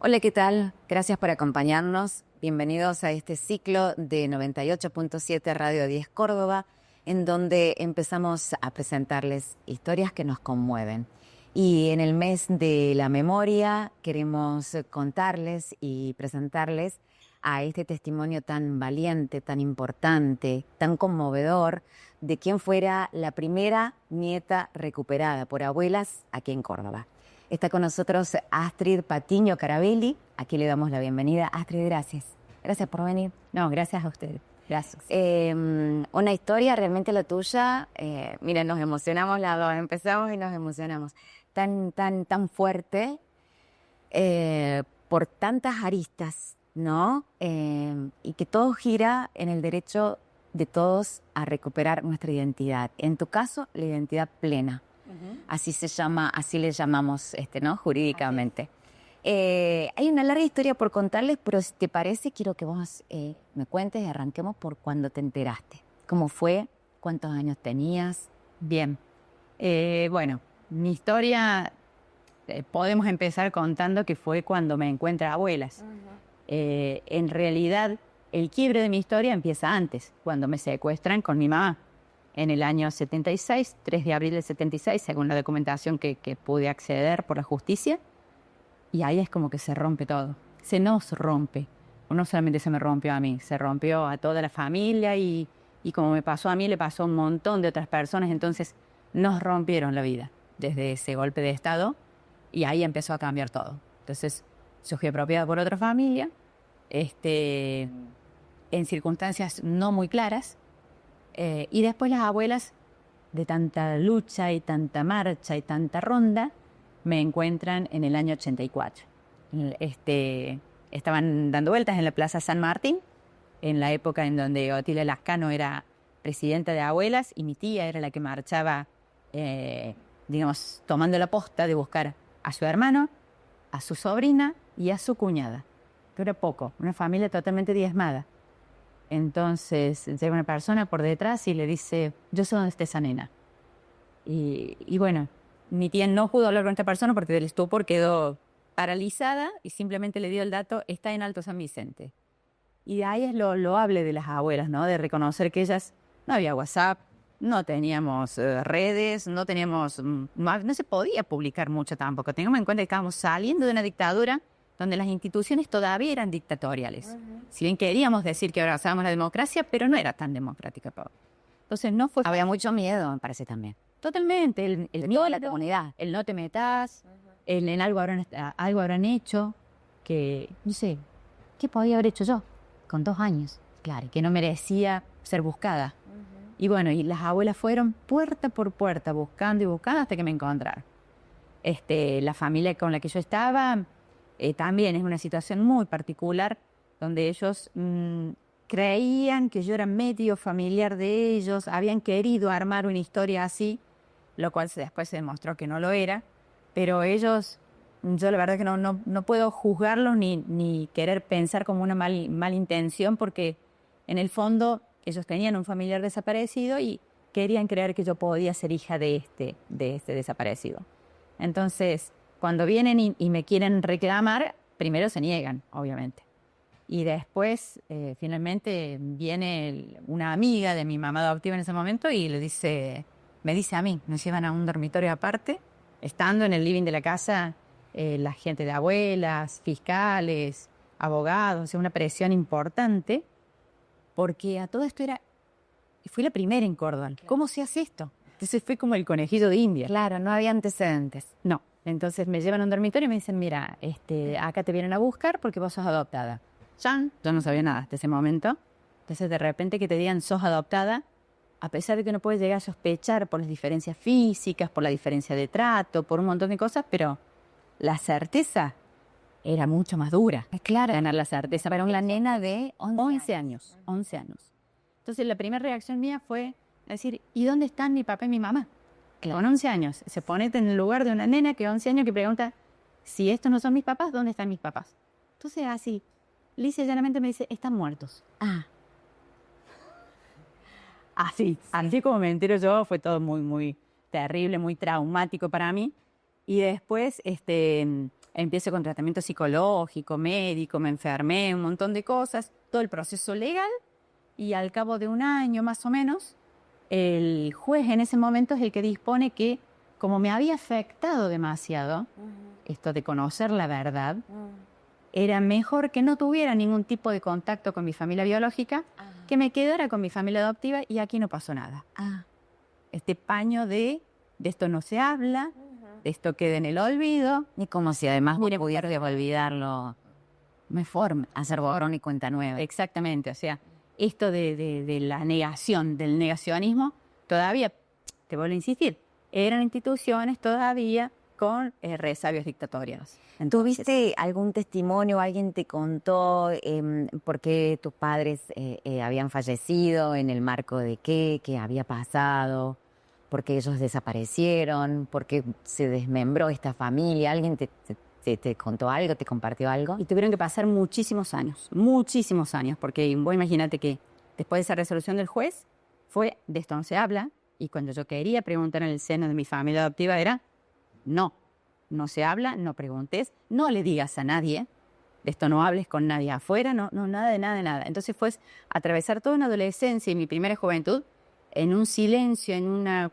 Hola, ¿qué tal? Gracias por acompañarnos. Bienvenidos a este ciclo de 98.7 Radio 10 Córdoba, en donde empezamos a presentarles historias que nos conmueven. Y en el mes de la memoria queremos contarles y presentarles a este testimonio tan valiente, tan importante, tan conmovedor, de quien fuera la primera nieta recuperada por abuelas aquí en Córdoba. Está con nosotros Astrid Patiño Carabelli. Aquí le damos la bienvenida. Astrid, gracias. Gracias por venir. No, gracias a ustedes. Gracias. Una historia realmente la tuya. Mira, nos emocionamos las dos. Empezamos y nos emocionamos. Tan fuerte, por tantas aristas, ¿no? Y que todo gira en el derecho de todos a recuperar nuestra identidad. En tu caso, la identidad plena. Así se llama, así le llamamos, ¿no? Jurídicamente. Hay una larga historia por contarles, pero si te parece, quiero que vos me cuentes y arranquemos por cuando te enteraste. ¿Cómo fue? ¿Cuántos años tenías? Bien. Bueno, mi historia podemos empezar contando que fue cuando me encuentro abuelas. En realidad, el quiebre de mi historia empieza antes, cuando me secuestran con mi mamá. En el año 76, 3 de abril del 76, según la documentación que pude acceder por la justicia. Y ahí es como que se rompe todo. Se nos rompe. No solamente se me rompió a mí, se rompió a toda la familia y como me pasó a mí, le pasó a un montón de otras personas. Entonces nos rompieron la vida desde ese golpe de Estado y ahí empezó a cambiar todo. Entonces yo fui apropiada por otra familia, en circunstancias no muy claras. Y después las abuelas, de tanta lucha y tanta marcha y tanta ronda, me encuentran en el año 84. Estaban dando vueltas en la Plaza San Martín, en la época en donde Otilia Lascano era presidenta de abuelas y mi tía era la que marchaba, tomando la posta de buscar a su hermano, a su sobrina y a su cuñada. Que era poco, una familia totalmente diezmada. Entonces llega una persona por detrás y le dice, yo sé dónde está esa nena. Y bueno, mi tía no pudo hablar con esta persona porque del estupor quedó paralizada y simplemente le dio el dato, está en Alto San Vicente. Y de ahí es lo loable de las abuelas, ¿no? De reconocer que ellas, no había WhatsApp, no teníamos redes, no teníamos, no se podía publicar mucho tampoco. Tengamos en cuenta que estábamos saliendo de una dictadura donde las instituciones todavía eran dictatoriales. Si bien queríamos decir que abrazábamos la democracia, pero no era tan democrática todo. Entonces no fue... Había mucho miedo, me parece también. Totalmente, el miedo a la comunidad, el no te metas, el en algo habrán hecho, que, no sé, ¿qué podía haber hecho yo con 2 años? Claro, que no merecía ser buscada. Y bueno, y las abuelas fueron puerta por puerta, buscando y buscando hasta que me encontraron. La familia con la que yo estaba... también es una situación muy particular donde ellos creían que yo era medio familiar de ellos, habían querido armar una historia así, lo cual después se demostró que no lo era, pero ellos, yo la verdad que no puedo juzgarlos ni querer pensar como una mala intención porque en el fondo ellos tenían un familiar desaparecido y querían creer que yo podía ser hija de este desaparecido. Entonces... Cuando vienen y me quieren reclamar, primero se niegan, obviamente. Y después, finalmente, viene una amiga de mi mamá adoptiva en ese momento y me dice a mí, nos llevan a un dormitorio aparte, estando en el living de la casa, la gente de abuelas, fiscales, abogados, una presión importante, porque a todo esto fui la primera en Córdoba. ¿Cómo se hace esto? Entonces fue como el conejillo de India. Claro, no había antecedentes. No. Entonces me llevan a un dormitorio y me dicen, mira, acá te vienen a buscar porque vos sos adoptada. Yo no sabía nada hasta ese momento. Entonces de repente que te digan sos adoptada, a pesar de que uno puede llegar a sospechar por las diferencias físicas, por la diferencia de trato, por un montón de cosas, pero la certeza era mucho más dura. Es claro. Ganar la certeza. Para una nena de 11 años. 11 años. Entonces la primera reacción mía fue decir, ¿y dónde están mi papá y mi mamá? Claro. Con 11 años, se pone en el lugar de una nena que 11 años que pregunta, si estos no son mis papás, ¿dónde están mis papás? Entonces así, lisa y llanamente me dice, están muertos. Así como me entero yo, fue todo muy, muy terrible, muy traumático para mí. Y después, Empiezo con tratamiento psicológico, médico, me enfermé, un montón de cosas, todo el proceso legal, y al cabo de un año más o menos, el juez en ese momento es el que dispone que, como me había afectado demasiado, esto de conocer la verdad, era mejor que no tuviera ningún tipo de contacto con mi familia biológica, que me quedara con mi familia adoptiva, y aquí no pasó nada. Este paño de esto no se habla, de esto queda en el olvido. Y como si además pudiera olvidarlo, Me forma. hacer borrón y cuenta nueva. Exactamente, o sea, esto de la negación, del negacionismo, todavía, te vuelvo a insistir, eran instituciones todavía con resabios dictatoriales. ¿Tuviste algún testimonio? ¿Alguien te contó por qué tus padres habían fallecido? ¿En el marco de qué? ¿Qué había pasado? ¿Por qué ellos desaparecieron? ¿Por qué se desmembró esta familia? ¿Alguien te contó algo? ¿Te compartió algo? Y tuvieron que pasar muchísimos años, porque vos imagínate que después de esa resolución del juez, fue de esto no se habla, y cuando yo quería preguntar en el seno de mi familia adoptiva era, no se habla, no preguntes, no le digas a nadie, de esto no hables con nadie afuera, no, nada de nada, de nada. Entonces fue atravesar toda una adolescencia y mi primera juventud en un silencio, en una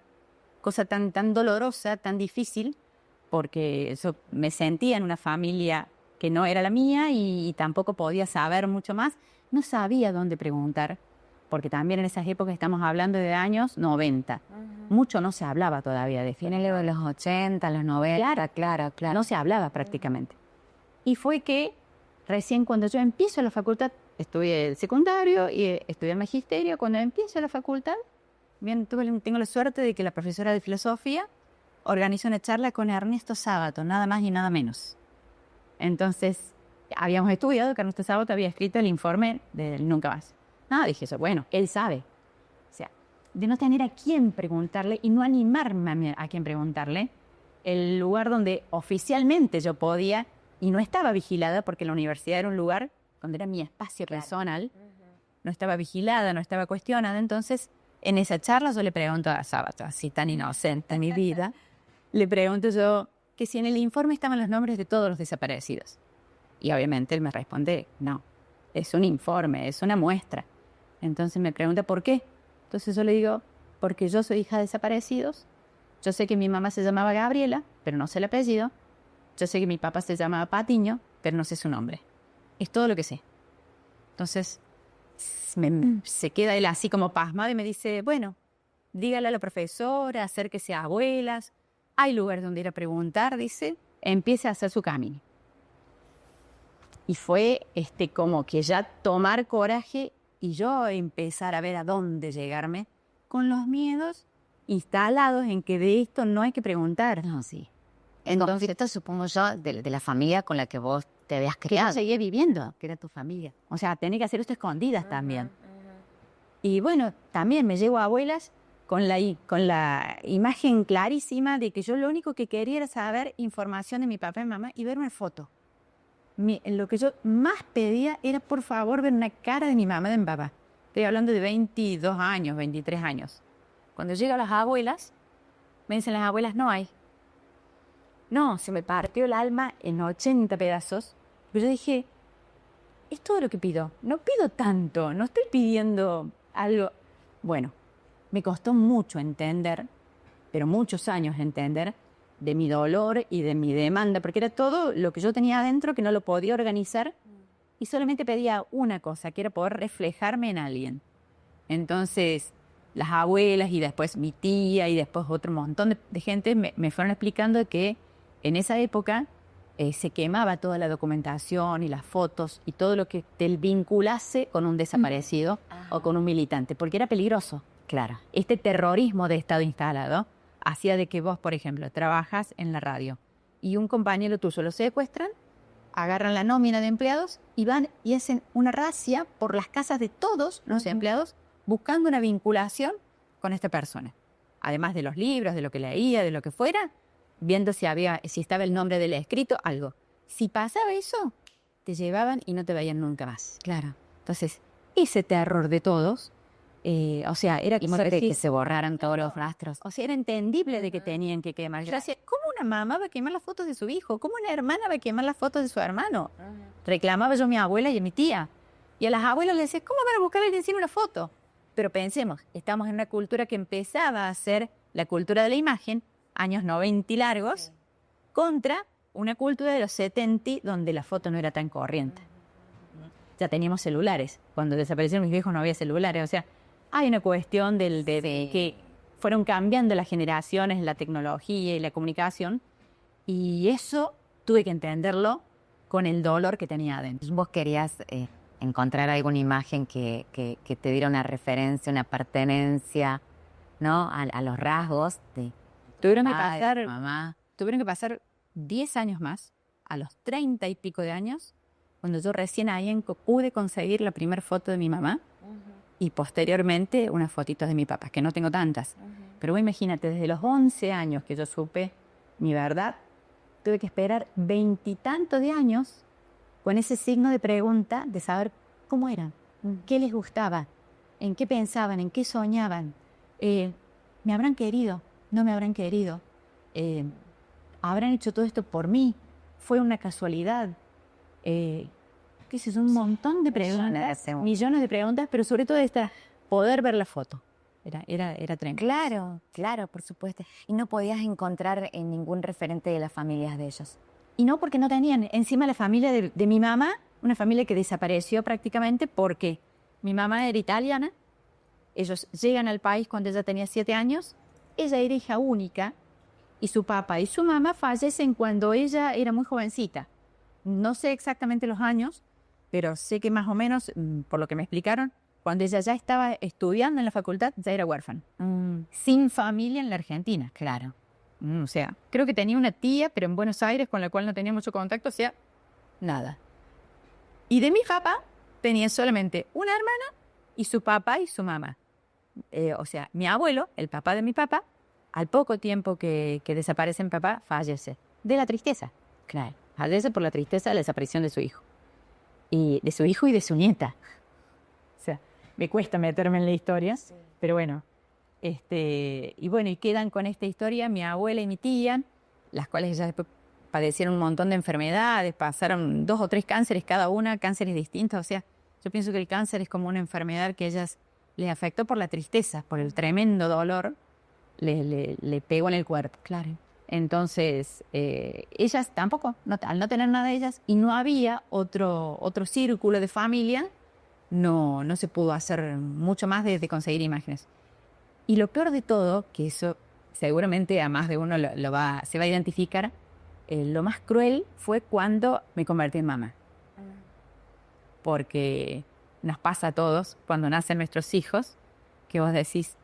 cosa tan dolorosa, tan difícil, porque eso, me sentía en una familia que no era la mía y tampoco podía saber mucho más. No sabía dónde preguntar, porque también en esas épocas estamos hablando de años 90. Mucho no se hablaba todavía de Finales de los 80, los 90, claro. no se hablaba prácticamente. Y fue que recién cuando yo empiezo la facultad, estudié el secundario y estudié el magisterio, cuando empiezo la facultad, bien, tengo la suerte de que la profesora de filosofía organizó una charla con Ernesto Sábato, nada más y nada menos. Entonces, habíamos estudiado que Ernesto Sábato había escrito el informe del Nunca Más. Dije eso, bueno, él sabe. O sea, de no tener a quién preguntarle y no animarme a quién preguntarle, el lugar donde oficialmente yo podía, y no estaba vigilada, porque la universidad era un lugar donde era mi espacio personal, no estaba vigilada, no estaba cuestionada. Entonces, en esa charla yo le pregunto a Sábato, así tan inocente en mi vida, le pregunto yo que si en el informe estaban los nombres de todos los desaparecidos. Y obviamente él me responde, no, es un informe, es una muestra. Entonces me pregunta, ¿por qué? Entonces yo le digo, porque yo soy hija de desaparecidos. Yo sé que mi mamá se llamaba Gabriela, pero no sé el apellido. Yo sé que mi papá se llamaba Patiño, pero no sé su nombre. Es todo lo que sé. Entonces se queda él así como pasmado y me dice, bueno, dígale a la profesora, acérquese a abuelas. Hay lugares donde ir a preguntar, dice, empiece a hacer su camino. Y fue como que ya tomar coraje y yo empezar a ver a dónde llegarme con los miedos instalados en que de esto no hay que preguntar. No, sí. Entonces, esto supongo yo de la familia con la que vos te habías criado. Que yo seguía viviendo, que era tu familia. O sea, tenés que hacer esto escondidas también. Y bueno, también me llevo a abuelas con la imagen clarísima de que yo lo único que quería era saber información de mi papá y mamá y ver una foto. Lo que yo más pedía era, por favor, ver una cara de mi mamá y de mi papá. Estoy hablando de 22 años, 23 años. Cuando llego a las abuelas, me dicen las abuelas, no hay. No, se me partió el alma en 80 pedazos. Pero yo dije, es todo lo que pido. No pido tanto, no estoy pidiendo algo. Bueno, me costó mucho entender, pero muchos años entender, de mi dolor y de mi demanda, porque era todo lo que yo tenía adentro que no lo podía organizar y solamente pedía una cosa, que era poder reflejarme en alguien. Entonces, las abuelas y después mi tía y después otro montón de gente me fueron explicando que en esa época se quemaba toda la documentación y las fotos y todo lo que te vinculase con un desaparecido o con un militante, porque era peligroso. Claro. Este terrorismo de Estado instalado hacía de que vos, por ejemplo, trabajas en la radio y un compañero tuyo lo secuestran, agarran la nómina de empleados y van y hacen una razzia por las casas de todos los empleados buscando una vinculación con esta persona. Además de los libros, de lo que leía, de lo que fuera, viendo si estaba el nombre del escrito, algo. Si pasaba eso, te llevaban y no te veían nunca más. Claro. Entonces, ese terror de todos, o sea, era como que se borraran todos los rastros. O sea, era entendible de que tenían que quemar. Yo decía, ¿cómo una mamá va a quemar las fotos de su hijo? ¿Cómo una hermana va a quemar las fotos de su hermano? Reclamaba yo a mi abuela y a mi tía. Y a las abuelas les decía, ¿cómo van a buscar a alguien sin una foto? Pero pensemos, estamos en una cultura que empezaba a ser la cultura de la imagen, años 90 y largos, contra una cultura de los 70 donde la foto no era tan corriente. Ya teníamos celulares. Cuando desaparecieron mis viejos no había celulares. O sea, hay una cuestión de que fueron cambiando las generaciones, la tecnología y la comunicación. Y eso tuve que entenderlo con el dolor que tenía adentro. ¿Vos querías encontrar alguna imagen que te diera una referencia, una pertenencia, ¿no? A los rasgos de Tuvieron mamá? que pasar 10 años más, a los 30 y pico de años, cuando yo recién ahí pude conseguir la primera foto de mi mamá y posteriormente unas fotitos de mi papá, que no tengo tantas. Pero vos imagínate, desde los 11 años que yo supe mi verdad, tuve que esperar 20 y tantos de años con ese signo de pregunta de saber cómo eran, qué les gustaba, en qué pensaban, en qué soñaban. ¿Me habrán querido? ¿No me habrán querido? ¿Habrán hecho todo esto por mí? ¿Fue una casualidad? ¿Qué sé yo? Un montón de preguntas, millones de preguntas, pero sobre todo poder ver la foto. Era tremendo. Claro, por supuesto. Y no podías encontrar en ningún referente de las familias de ellos. Y no, porque no tenían. Encima la familia de mi mamá, una familia que desapareció prácticamente porque mi mamá era italiana, ellos llegan al país cuando ella tenía 7 años, ella era hija única y su papá y su mamá fallecen cuando ella era muy jovencita. No sé exactamente los años, pero sé que más o menos, por lo que me explicaron, cuando ella ya estaba estudiando en la facultad, ya era huérfana. Sin familia en la Argentina. Claro. O sea, creo que tenía una tía, pero en Buenos Aires, con la cual no tenía mucho contacto, o sea, nada. Y de mi papá tenía solamente una hermana y su papá y su mamá. O sea, mi abuelo, el papá de mi papá, al poco tiempo que desaparece mi papá, fallece. De la tristeza. Claro. Fallece por la tristeza de la desaparición de su hijo. Y de su hijo y de su nieta. O sea, me cuesta meterme en la historia, pero bueno. Y quedan con esta historia mi abuela y mi tía, las cuales ya después padecieron un montón de enfermedades, pasaron 2 o 3 cánceres cada una, cánceres distintos. O sea, yo pienso que el cáncer es como una enfermedad que a ellas les afectó por la tristeza, por el tremendo dolor, le pegó en el cuerpo. Claro. Entonces, ellas tampoco, al no tener nada de ellas, y no había otro círculo de familia, no se pudo hacer mucho más de conseguir imágenes. Y lo peor de todo, que eso seguramente a más de uno se va a identificar, lo más cruel fue cuando me convertí en mamá. Porque nos pasa a todos cuando nacen nuestros hijos, que vos decís,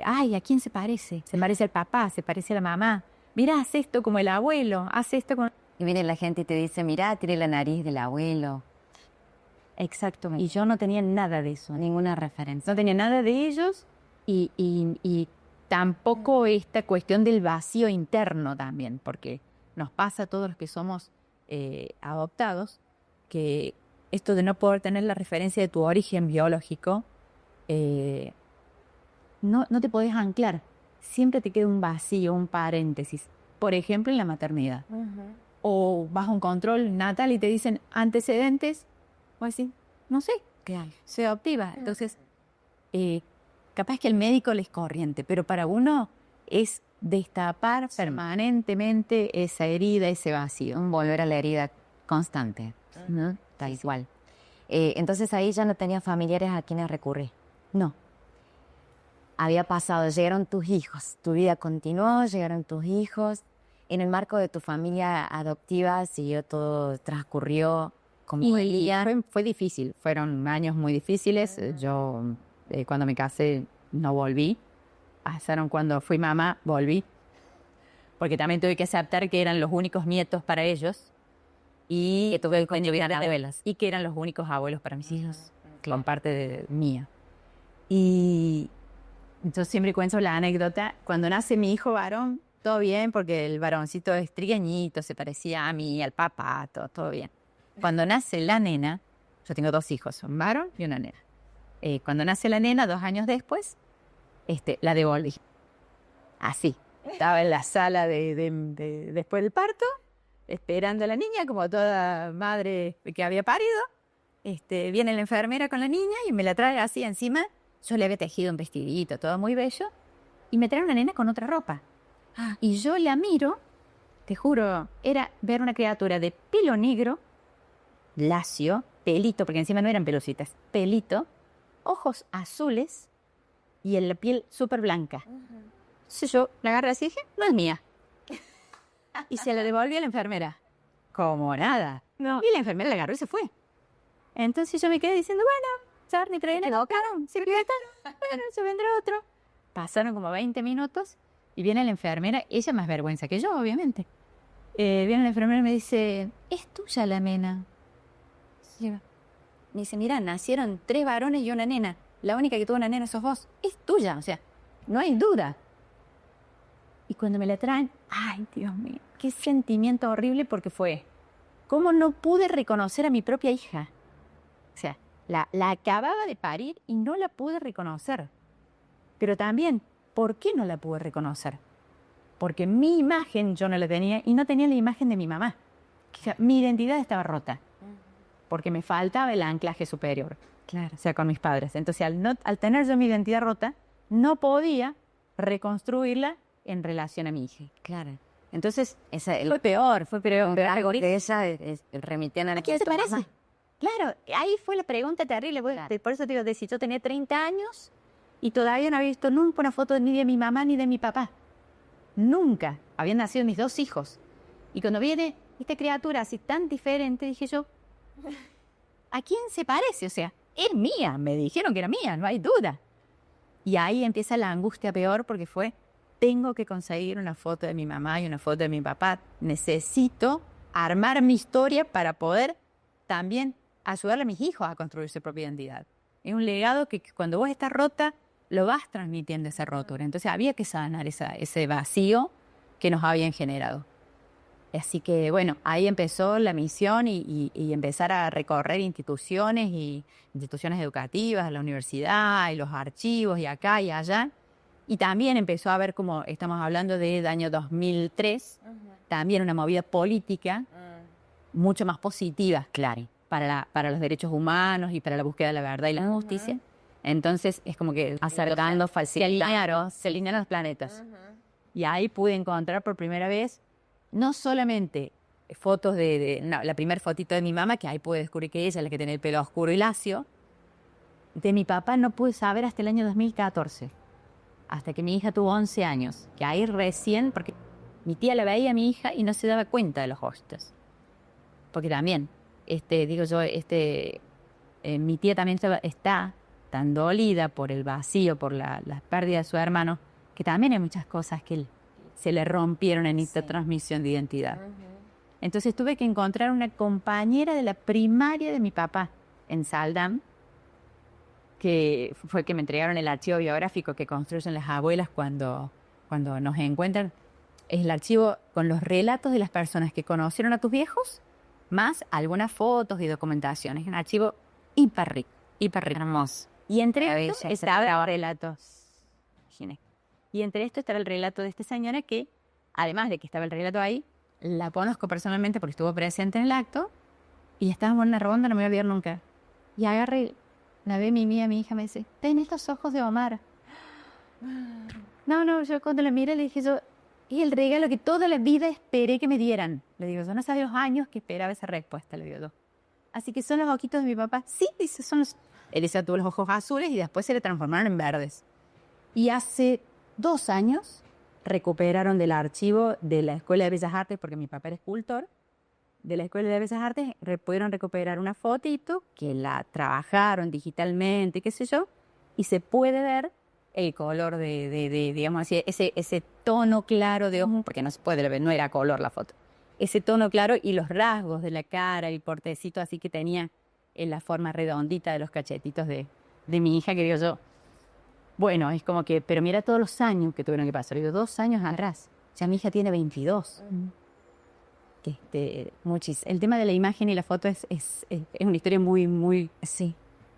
ay, ¿a quién se parece? Se parece al papá, se parece a la mamá. Mirá, hace esto como el abuelo, hace esto como... Y viene la gente y te dice, mirá, tiene la nariz del abuelo. Exactamente. Y yo no tenía nada de eso. Ninguna referencia. No tenía nada de ellos y tampoco esta cuestión del vacío interno también, porque nos pasa a todos los que somos adoptados, que esto de no poder tener la referencia de tu origen biológico, no te podés anclar. Siempre te queda un vacío, un paréntesis. Por ejemplo, en la maternidad. O vas a un control natal y te dicen antecedentes, o así, no sé, soy adoptiva. Entonces, capaz que el médico les corriente, pero para uno es destapar permanentemente esa herida, ese vacío. Volver a la herida constante, ¿no? Está igual. Entonces ahí ya no tenías familiares a quienes recurrir. No. Había pasado, llegaron tus hijos, tu vida continuó, llegaron tus hijos. En el marco de tu familia adoptiva siguió todo, transcurrió como fue difícil, fueron años muy difíciles. Yo cuando me casé no volví. Pasaron cuando fui mamá, volví. Porque también tuve que aceptar que eran los únicos nietos para ellos. Y que tuve que llevar abuelas. Y que eran los únicos abuelos para mis hijos, con parte mía. Y yo siempre cuento la anécdota. Cuando nace mi hijo varón, todo bien, porque el varoncito es trigueñito, se parecía a mí, al papá, todo bien. Cuando nace la nena, yo tengo 2 hijos, un varón y una nena. Cuando nace la nena, 2 años después, la devolví. Así. Estaba en la sala después del parto, esperando a la niña, como toda madre que había parido. Viene la enfermera con la niña y me la trae así encima. Yo le había tejido un vestidito, todo muy bello. Y me trae una nena con otra ropa. Y yo la miro, te juro, era ver una criatura de pelo negro, lacio, pelito, porque encima no eran pelucitas, pelito, ojos azules y en la piel súper blanca. Entonces yo la agarré así y dije, no es mía. Y se la devolví a la enfermera. Como nada. No. Y la enfermera la agarró y se fue. Entonces yo me quedé diciendo, bueno, Sarni, trae la bocaron, sí, bueno, se vendrá otro. Pasaron como 20 minutos y viene la enfermera, ella más vergüenza que yo, obviamente. Viene la enfermera y me dice, ¿es tuya la nena? Sí. Me dice, mira, nacieron 3 varones y una nena. La única que tuvo una nena sos vos. Es tuya, o sea, no hay duda. Y cuando me la traen, ay, Dios mío, qué sentimiento horrible porque fue, ¿cómo no pude reconocer a mi propia hija? O sea, la acababa de parir y no la pude reconocer. Pero también, ¿por qué no la pude reconocer? Porque mi imagen yo no la tenía y no tenía la imagen de mi mamá. O sea, mi identidad estaba rota. Porque me faltaba el anclaje superior. Claro. O sea, con mis padres. Entonces, al tener yo mi identidad rota, no podía reconstruirla en relación a mi hija. Claro. Entonces, fue peor. Algo de esa remitían a ¿a quién se parece? Claro, ahí fue la pregunta terrible. Claro. Por eso te digo, de si yo tenía 30 años y todavía no había visto nunca una foto ni de mi mamá ni de mi papá. Nunca. Habían nacido mis 2 hijos. Y cuando viene esta criatura así tan diferente, dije yo, ¿a quién se parece? O sea, es mía. Me dijeron que era mía, no hay duda. Y ahí empieza la angustia peor porque tengo que conseguir una foto de mi mamá y una foto de mi papá. Necesito armar mi historia para poder también ayudarle a mis hijos a construir su propia identidad. Es un legado que cuando vos estás rota, lo vas transmitiendo esa rotura. Entonces había que sanar ese vacío que nos habían generado. Así que, bueno, ahí empezó la misión y empezar a recorrer instituciones educativas, la universidad y los archivos y acá y allá. Y también empezó a ver, como estamos hablando del año 2003, también una movida política mucho más positiva, claro, para los derechos humanos y para la búsqueda de la verdad y la justicia. Entonces es como que acercando, se alinearon los planetas. Y ahí pude encontrar por primera vez no solamente fotos la primera fotito de mi mamá, que ahí pude descubrir que ella es la que tiene el pelo oscuro y lacio. De mi papá no pude saber hasta el año 2014, hasta que mi hija tuvo 11 años, que ahí recién, porque mi tía la veía a mi hija y no se daba cuenta de los ojitos. Porque también, mi tía también está tan dolida por el vacío, por la pérdida de su hermano, que también hay muchas cosas que se le rompieron en esta transmisión de identidad. Entonces tuve que encontrar una compañera de la primaria de mi papá en Saldam, que fue que me entregaron el archivo biográfico que construyen las abuelas cuando nos encuentran. Es el archivo con los relatos de las personas que conocieron a tus viejos, más algunas fotos y documentaciones. Un archivo hiper rico. Hermoso. Y entre esto estaba relatos. Y entre esto estaba el relato de esta señora que, además de que estaba el relato ahí, la conozco personalmente porque estuvo presente en el acto y estábamos en una ronda, no me voy a olvidar nunca. Y agarré, la ve mi hija me dice, tenés los ojos de Omar. No, yo cuando la miré le dije yo, es el regalo que toda la vida esperé que me dieran. Le digo, yo no sabía los años que esperaba esa respuesta, le digo yo. Así que son los ojitos de mi papá. Sí, dice, son los... Él tuvo los ojos azules y después se le transformaron en verdes. Y hace 2 años recuperaron del archivo de la Escuela de Bellas Artes, porque mi papá era escultor, de la Escuela de Bellas Artes pudieron recuperar una fotito que la trabajaron digitalmente, qué sé yo, y se puede ver el color digamos así, ese tono claro de ojos, porque no se puede ver, no era color la foto. Ese tono claro y los rasgos de la cara, el portecito así que tenía en la forma redondita de los cachetitos de mi hija, que digo yo, bueno, es como que, pero mira todos los años que tuvieron que pasar. Digo, 2 años atrás. Ya mi hija tiene 22. El tema de la imagen y la foto es una historia muy, muy... Sí.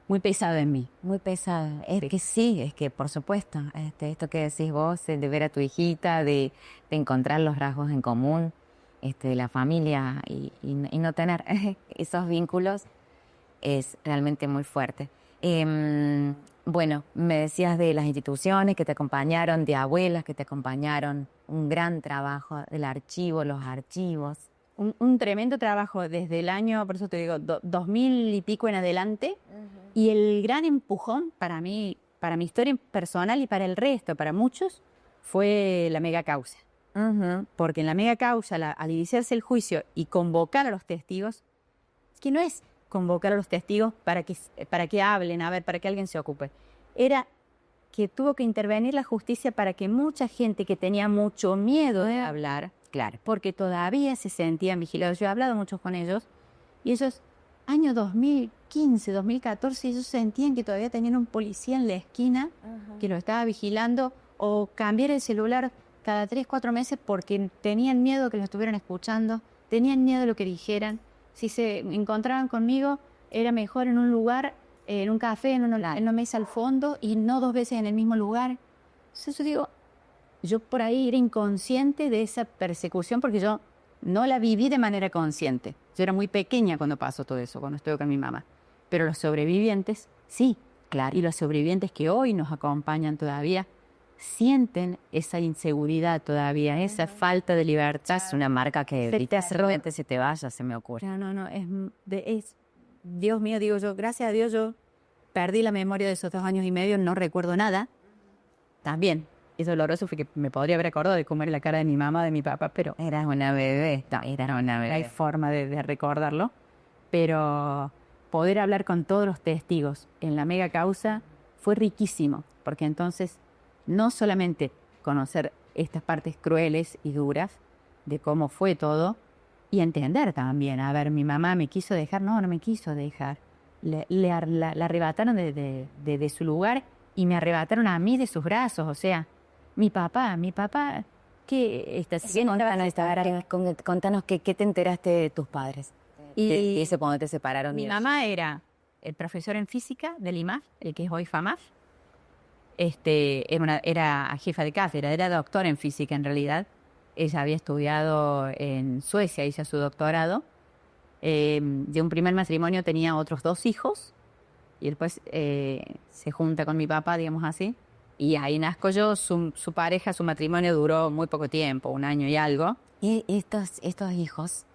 muy pesado en mí. Muy pesado. Es que sí, es que por supuesto, esto que decís vos, de ver a tu hijita, de encontrar los rasgos en común, de la familia y no tener esos vínculos es realmente muy fuerte. Bueno, me decías de las instituciones que te acompañaron, de abuelas que te acompañaron, un gran trabajo del archivo, los archivos. Un tremendo trabajo desde el año, por eso te digo, 2000 y pico en adelante. Y el gran empujón para mí, para mi historia personal y para el resto, para muchos, fue la mega causa. Porque en la mega causa, al iniciarse el juicio y convocar a los testigos, es que no es convocar a los testigos para que hablen, a ver, para que alguien se ocupe. Era que tuvo que intervenir la justicia para que mucha gente que tenía mucho miedo de hablar, Claro. porque todavía se sentían vigilados. Yo he hablado mucho con ellos y ellos, año 2015, 2014, ellos sentían que todavía tenían un policía en la esquina que lo estaba vigilando, o cambiar el celular cada 3, 4 meses porque tenían miedo que lo estuvieran escuchando, tenían miedo de lo que dijeran. Si se encontraban conmigo, era mejor en un lugar, en un café, en una mesa al fondo y no 2 veces en el mismo lugar. Entonces yo digo, yo por ahí era inconsciente de esa persecución porque yo no la viví de manera consciente. Yo era muy pequeña cuando pasó todo eso, cuando estuve con mi mamá. Pero los sobrevivientes, sí, claro. Y los sobrevivientes que hoy nos acompañan todavía, sienten esa inseguridad todavía, esa falta de libertad. Es una marca que ahorita realmente se te vaya, se me ocurre. No, es Dios mío, digo yo, gracias a Dios yo perdí la memoria de esos 2 años y medio, no recuerdo nada. También, es doloroso porque me podría haber acordado de cómo era la cara de mi mamá, de mi papá, pero Eras una bebé, no, eras una no hay bebé. forma de recordarlo. Pero poder hablar con todos los testigos en la mega causa fue riquísimo, porque entonces no solamente conocer estas partes crueles y duras de cómo fue todo, y entender también, a ver, mi mamá me quiso dejar, no me quiso dejar. La arrebataron de su lugar y me arrebataron a mí de sus brazos, o sea, mi papá, ¿qué está haciendo? Contanos qué te enteraste de tus padres. Y eso cuando te separaron. Mi mamá era el profesor en física del IMAF, el que es hoy FAMAF. Era jefa de cátedra, era doctora en física en realidad. Ella había estudiado en Suecia, hizo su doctorado. De un primer matrimonio tenía otros 2 hijos y después se junta con mi papá, digamos así. Y ahí nazco yo, su pareja, su matrimonio duró muy poco tiempo, 1 año y algo. ¿Y estos hijos,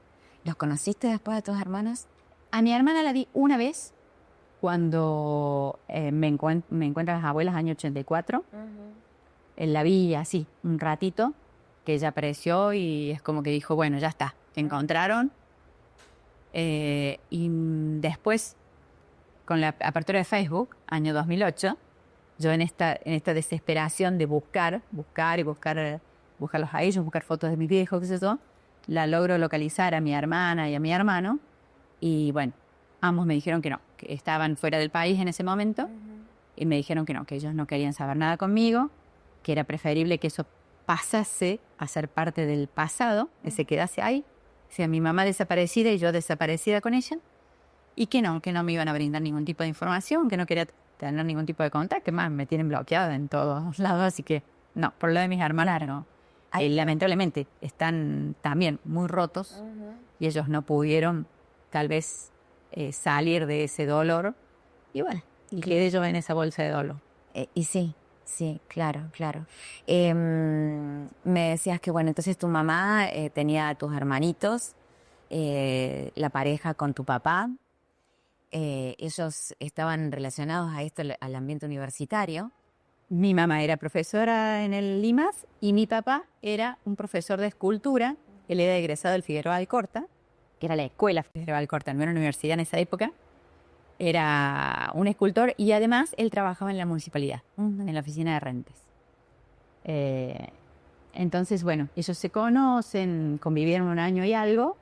los conociste después de tus hermanos? A mi hermana la vi una vez cuando me encuentran las abuelas, año 84. La vi así, un ratito, que ella apareció y es como que dijo, bueno, ya está, te encontraron. Y después, con la apertura de Facebook, año 2008, yo en esta desesperación de buscarlos a ellos, buscar fotos de mis viejos, qué sé yo, la logro localizar a mi hermana y a mi hermano. Y bueno, ambos me dijeron que no, que estaban fuera del país en ese momento. Y me dijeron que no, que ellos no querían saber nada conmigo, que era preferible que eso pasase a ser parte del pasado, que se quedase ahí, o sea, mi mamá desaparecida y yo desaparecida con ella, y que no me iban a brindar ningún tipo de información, que no quería tener ningún tipo de contacto, que más me tienen bloqueada en todos lados, así que no, por lo de mis hermanas no. Lamentablemente están también muy rotos y ellos no pudieron tal vez salir de ese dolor, y bueno, y quedé yo en esa bolsa de dolor. Y sí, claro. Me decías que, bueno, entonces tu mamá tenía a tus hermanitos, la pareja con tu papá. Ellos estaban relacionados a esto, al ambiente universitario. Mi mamá era profesora en el IMAS y mi papá era un profesor de escultura. Él era egresado del Figueroa Alcorta, que era la escuela Figueroa Alcorta, no era una universidad en esa época. Era un escultor y además él trabajaba en la municipalidad, en la oficina de rentes. Entonces, bueno, ellos se conocen, convivieron 1 año y algo,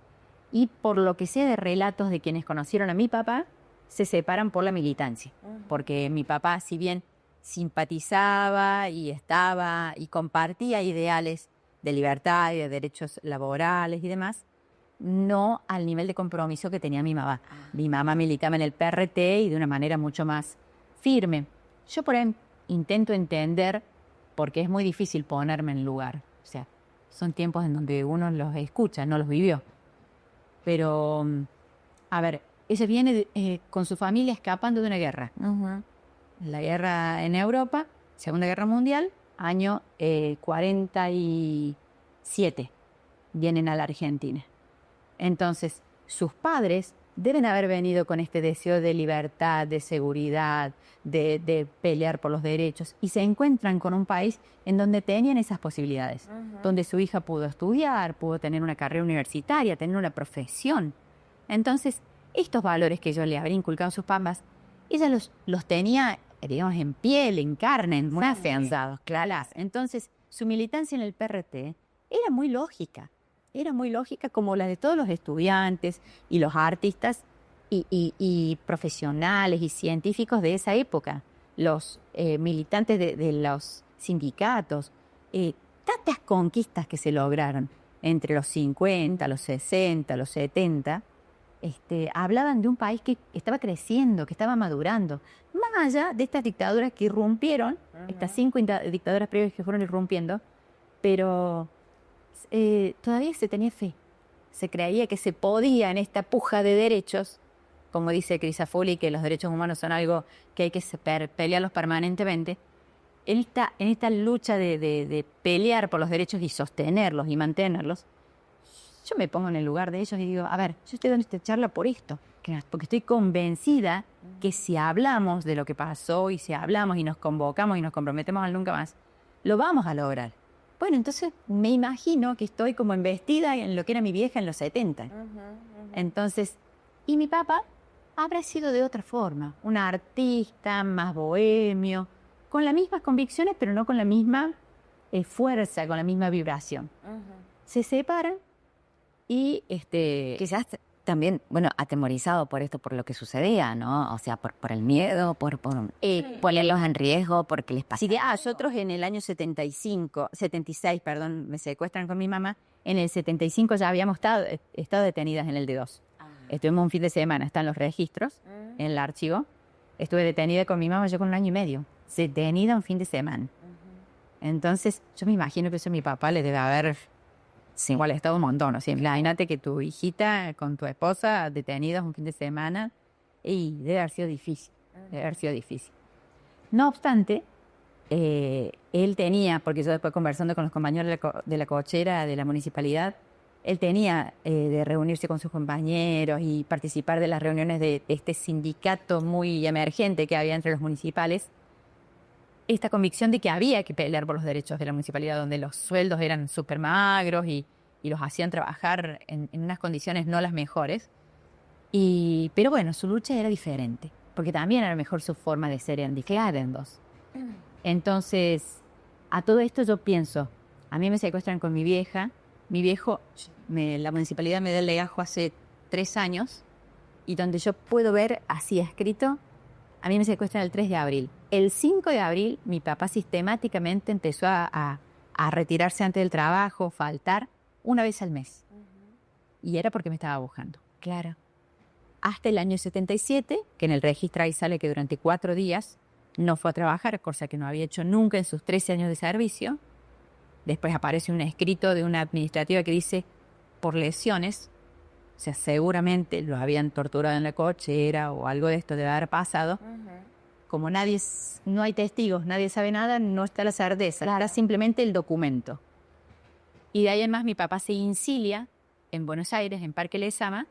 y por lo que sé de relatos de quienes conocieron a mi papá, se separan por la militancia. Porque mi papá, si bien simpatizaba y estaba y compartía ideales de libertad y de derechos laborales y demás, no al nivel de compromiso que tenía mi mamá. Mi mamá militaba en el PRT y de una manera mucho más firme. Yo por ahí intento entender, porque es muy difícil ponerme en lugar. O sea, son tiempos en donde uno los escucha, no los vivió. Pero, a ver, ella viene con su familia escapando de una guerra. La guerra en Europa, Segunda Guerra Mundial, año 47, vienen a la Argentina. Entonces, sus padres deben haber venido con este deseo de libertad, de seguridad, de pelear por los derechos, y se encuentran con un país en donde tenían esas posibilidades, donde su hija pudo estudiar, pudo tener una carrera universitaria, tener una profesión. Entonces, estos valores que yo le habría inculcado a sus papás, ella los tenía, digamos, en piel, en carne, muy afianzados, claras. Entonces, su militancia en el PRT era muy lógica como la de todos los estudiantes y los artistas y profesionales y científicos de esa época, los militantes de los sindicatos, tantas conquistas que se lograron entre los 50, los 60, los 70, hablaban de un país que estaba creciendo, que estaba madurando, más allá de estas dictaduras que irrumpieron, estas 5 dictaduras previas que fueron irrumpiendo, pero todavía se tenía fe, se creía que se podía en esta puja de derechos, como dice Crisafulli, que los derechos humanos son algo que hay que pelearlos permanentemente. En esta lucha de pelear por los derechos y sostenerlos y mantenerlos, yo me pongo en el lugar de ellos y digo, a ver, yo estoy dando esta charla por esto, porque estoy convencida que si hablamos de lo que pasó y si hablamos y nos convocamos y nos comprometemos al nunca más, lo vamos a lograr. Bueno, entonces me imagino que estoy como embestida en lo que era mi vieja en los 70. Entonces, y mi papá habrá sido de otra forma, un artista más bohemio, con las mismas convicciones, pero no con la misma fuerza, con la misma vibración. Se separan y quizás también, bueno, atemorizado por esto, por lo que sucedía, ¿no? O sea, por el miedo, por ponerlos en riesgo, porque les pasaba. Si de nosotros en el año 76, me secuestran con mi mamá, en el 75 ya habíamos estado detenidas en el D2. Estuvimos un fin de semana, están los registros en el archivo. Estuve detenida con mi mamá yo con 1 año y medio, detenida un fin de semana. Entonces, yo me imagino que eso a mi papá le debe haber... Sí, igual ha estado un montón. O sea, imagínate que tu hijita con tu esposa detenidas un fin de semana, y debe haber sido difícil. No obstante, él tenía, porque yo después conversando con los compañeros de la cochera de la municipalidad, él tenía de reunirse con sus compañeros y participar de las reuniones de este sindicato muy emergente que había entre los municipales, esta convicción de que había que pelear por los derechos de la municipalidad, donde los sueldos eran súper magros y los hacían trabajar en unas condiciones no las mejores. Pero bueno, su lucha era diferente, porque también a lo mejor su forma de ser eran diferentes. Entonces, a todo esto yo pienso, a mí me secuestran con mi vieja, mi viejo, la municipalidad me da el legajo hace 3 años, y donde yo puedo ver así escrito, a mí me secuestran el 3 de abril. El 5 de abril, mi papá sistemáticamente empezó a retirarse antes del trabajo, faltar 1 vez al mes. Y era porque me estaba buscando. Claro. Hasta el año 77, que en el registro ahí sale que durante 4 días no fue a trabajar, cosa que no había hecho nunca en sus 13 años de servicio. Después aparece un escrito de una administrativa que dice por lesiones. O sea, seguramente lo habían torturado en la cochera o algo de esto debe haber pasado. Como no hay testigos, nadie sabe nada, no está la certeza. Está simplemente el documento. Y de ahí en más mi papá se insilia en Buenos Aires, en Parque Lezama.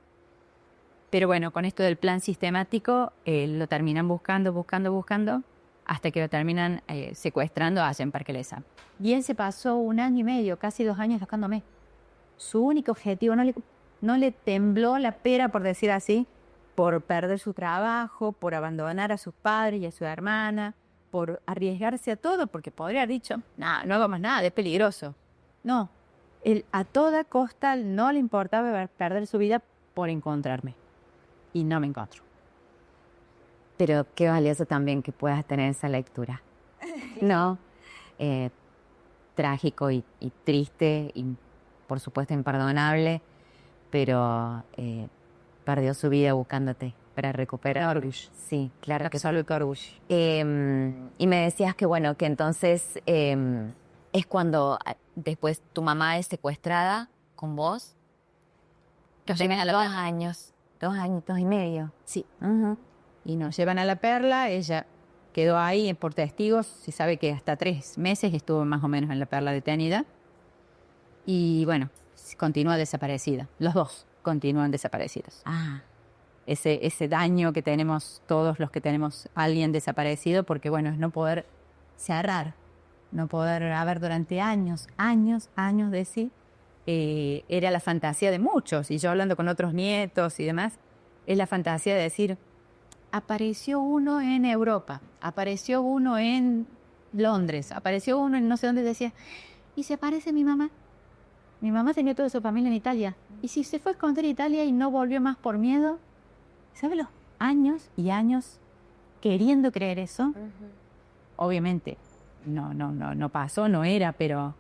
Pero bueno, con esto del plan sistemático, lo terminan buscando, hasta que lo terminan secuestrando allá en Parque Lezama. Y él se pasó 1 año y medio, casi 2 años buscándome. Su único objetivo, no le tembló la pera, por decir así, por perder su trabajo, por abandonar a sus padres y a su hermana, por arriesgarse a todo, porque podría haber dicho, no hago más nada, es peligroso. No, él a toda costa no le importaba perder su vida por encontrarme. Y no me encontró. Pero qué valioso también que puedas tener esa lectura. ¿No? Trágico y triste y por supuesto imperdonable, pero perdió su vida buscándote para recuperar. Orgullo. Sí, claro que Solo que orgullo. y me decías que bueno, que entonces es cuando después tu mamá es secuestrada con vos. Nos llevan a la 2 años, 2 años y medio. Sí. Ujú. Y nos llevan a La Perla. Ella quedó ahí por testigos. Se sabe que hasta 3 meses estuvo más o menos en La Perla detenida. Y bueno, continúa desaparecida. Los dos continúan desaparecidos. Ah, Ese daño que tenemos todos los que tenemos a alguien desaparecido, porque bueno, es no poder cerrar, no poder haber durante años decir, era la fantasía de muchos, y yo hablando con otros nietos y demás, es la fantasía de decir, apareció uno en Europa, apareció uno en Londres, apareció uno en no sé dónde, decía, ¿y se aparece mi mamá? Mi mamá tenía toda su familia en Italia, y si se fue a esconder a Italia y no volvió más por miedo, ¿sabe los años y años queriendo creer eso? Obviamente no pasó, no era, pero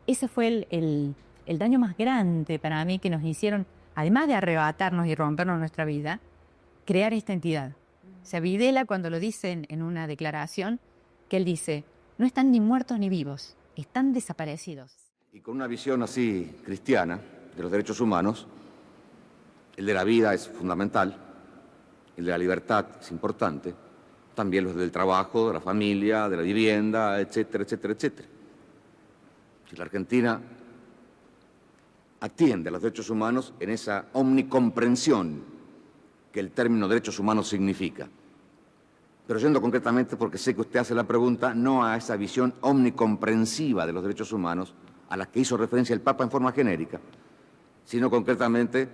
ese fue el daño más grande para mí que nos hicieron, además de arrebatarnos y rompernos nuestra vida, crear esta entidad. O sea, Videla cuando lo dice en una declaración, que él dice, no están ni muertos ni vivos, están desaparecidos. Y con una visión así cristiana de los derechos humanos, el de la vida es fundamental, el de la libertad es importante, también los del trabajo, de la familia, de la vivienda, etcétera, etcétera, etcétera. Si la Argentina atiende a los derechos humanos en esa omnicomprensión que el término derechos humanos significa. Pero yendo concretamente, porque sé que usted hace la pregunta, no a esa visión omnicomprensiva de los derechos humanos a la que hizo referencia el Papa en forma genérica, sino concretamente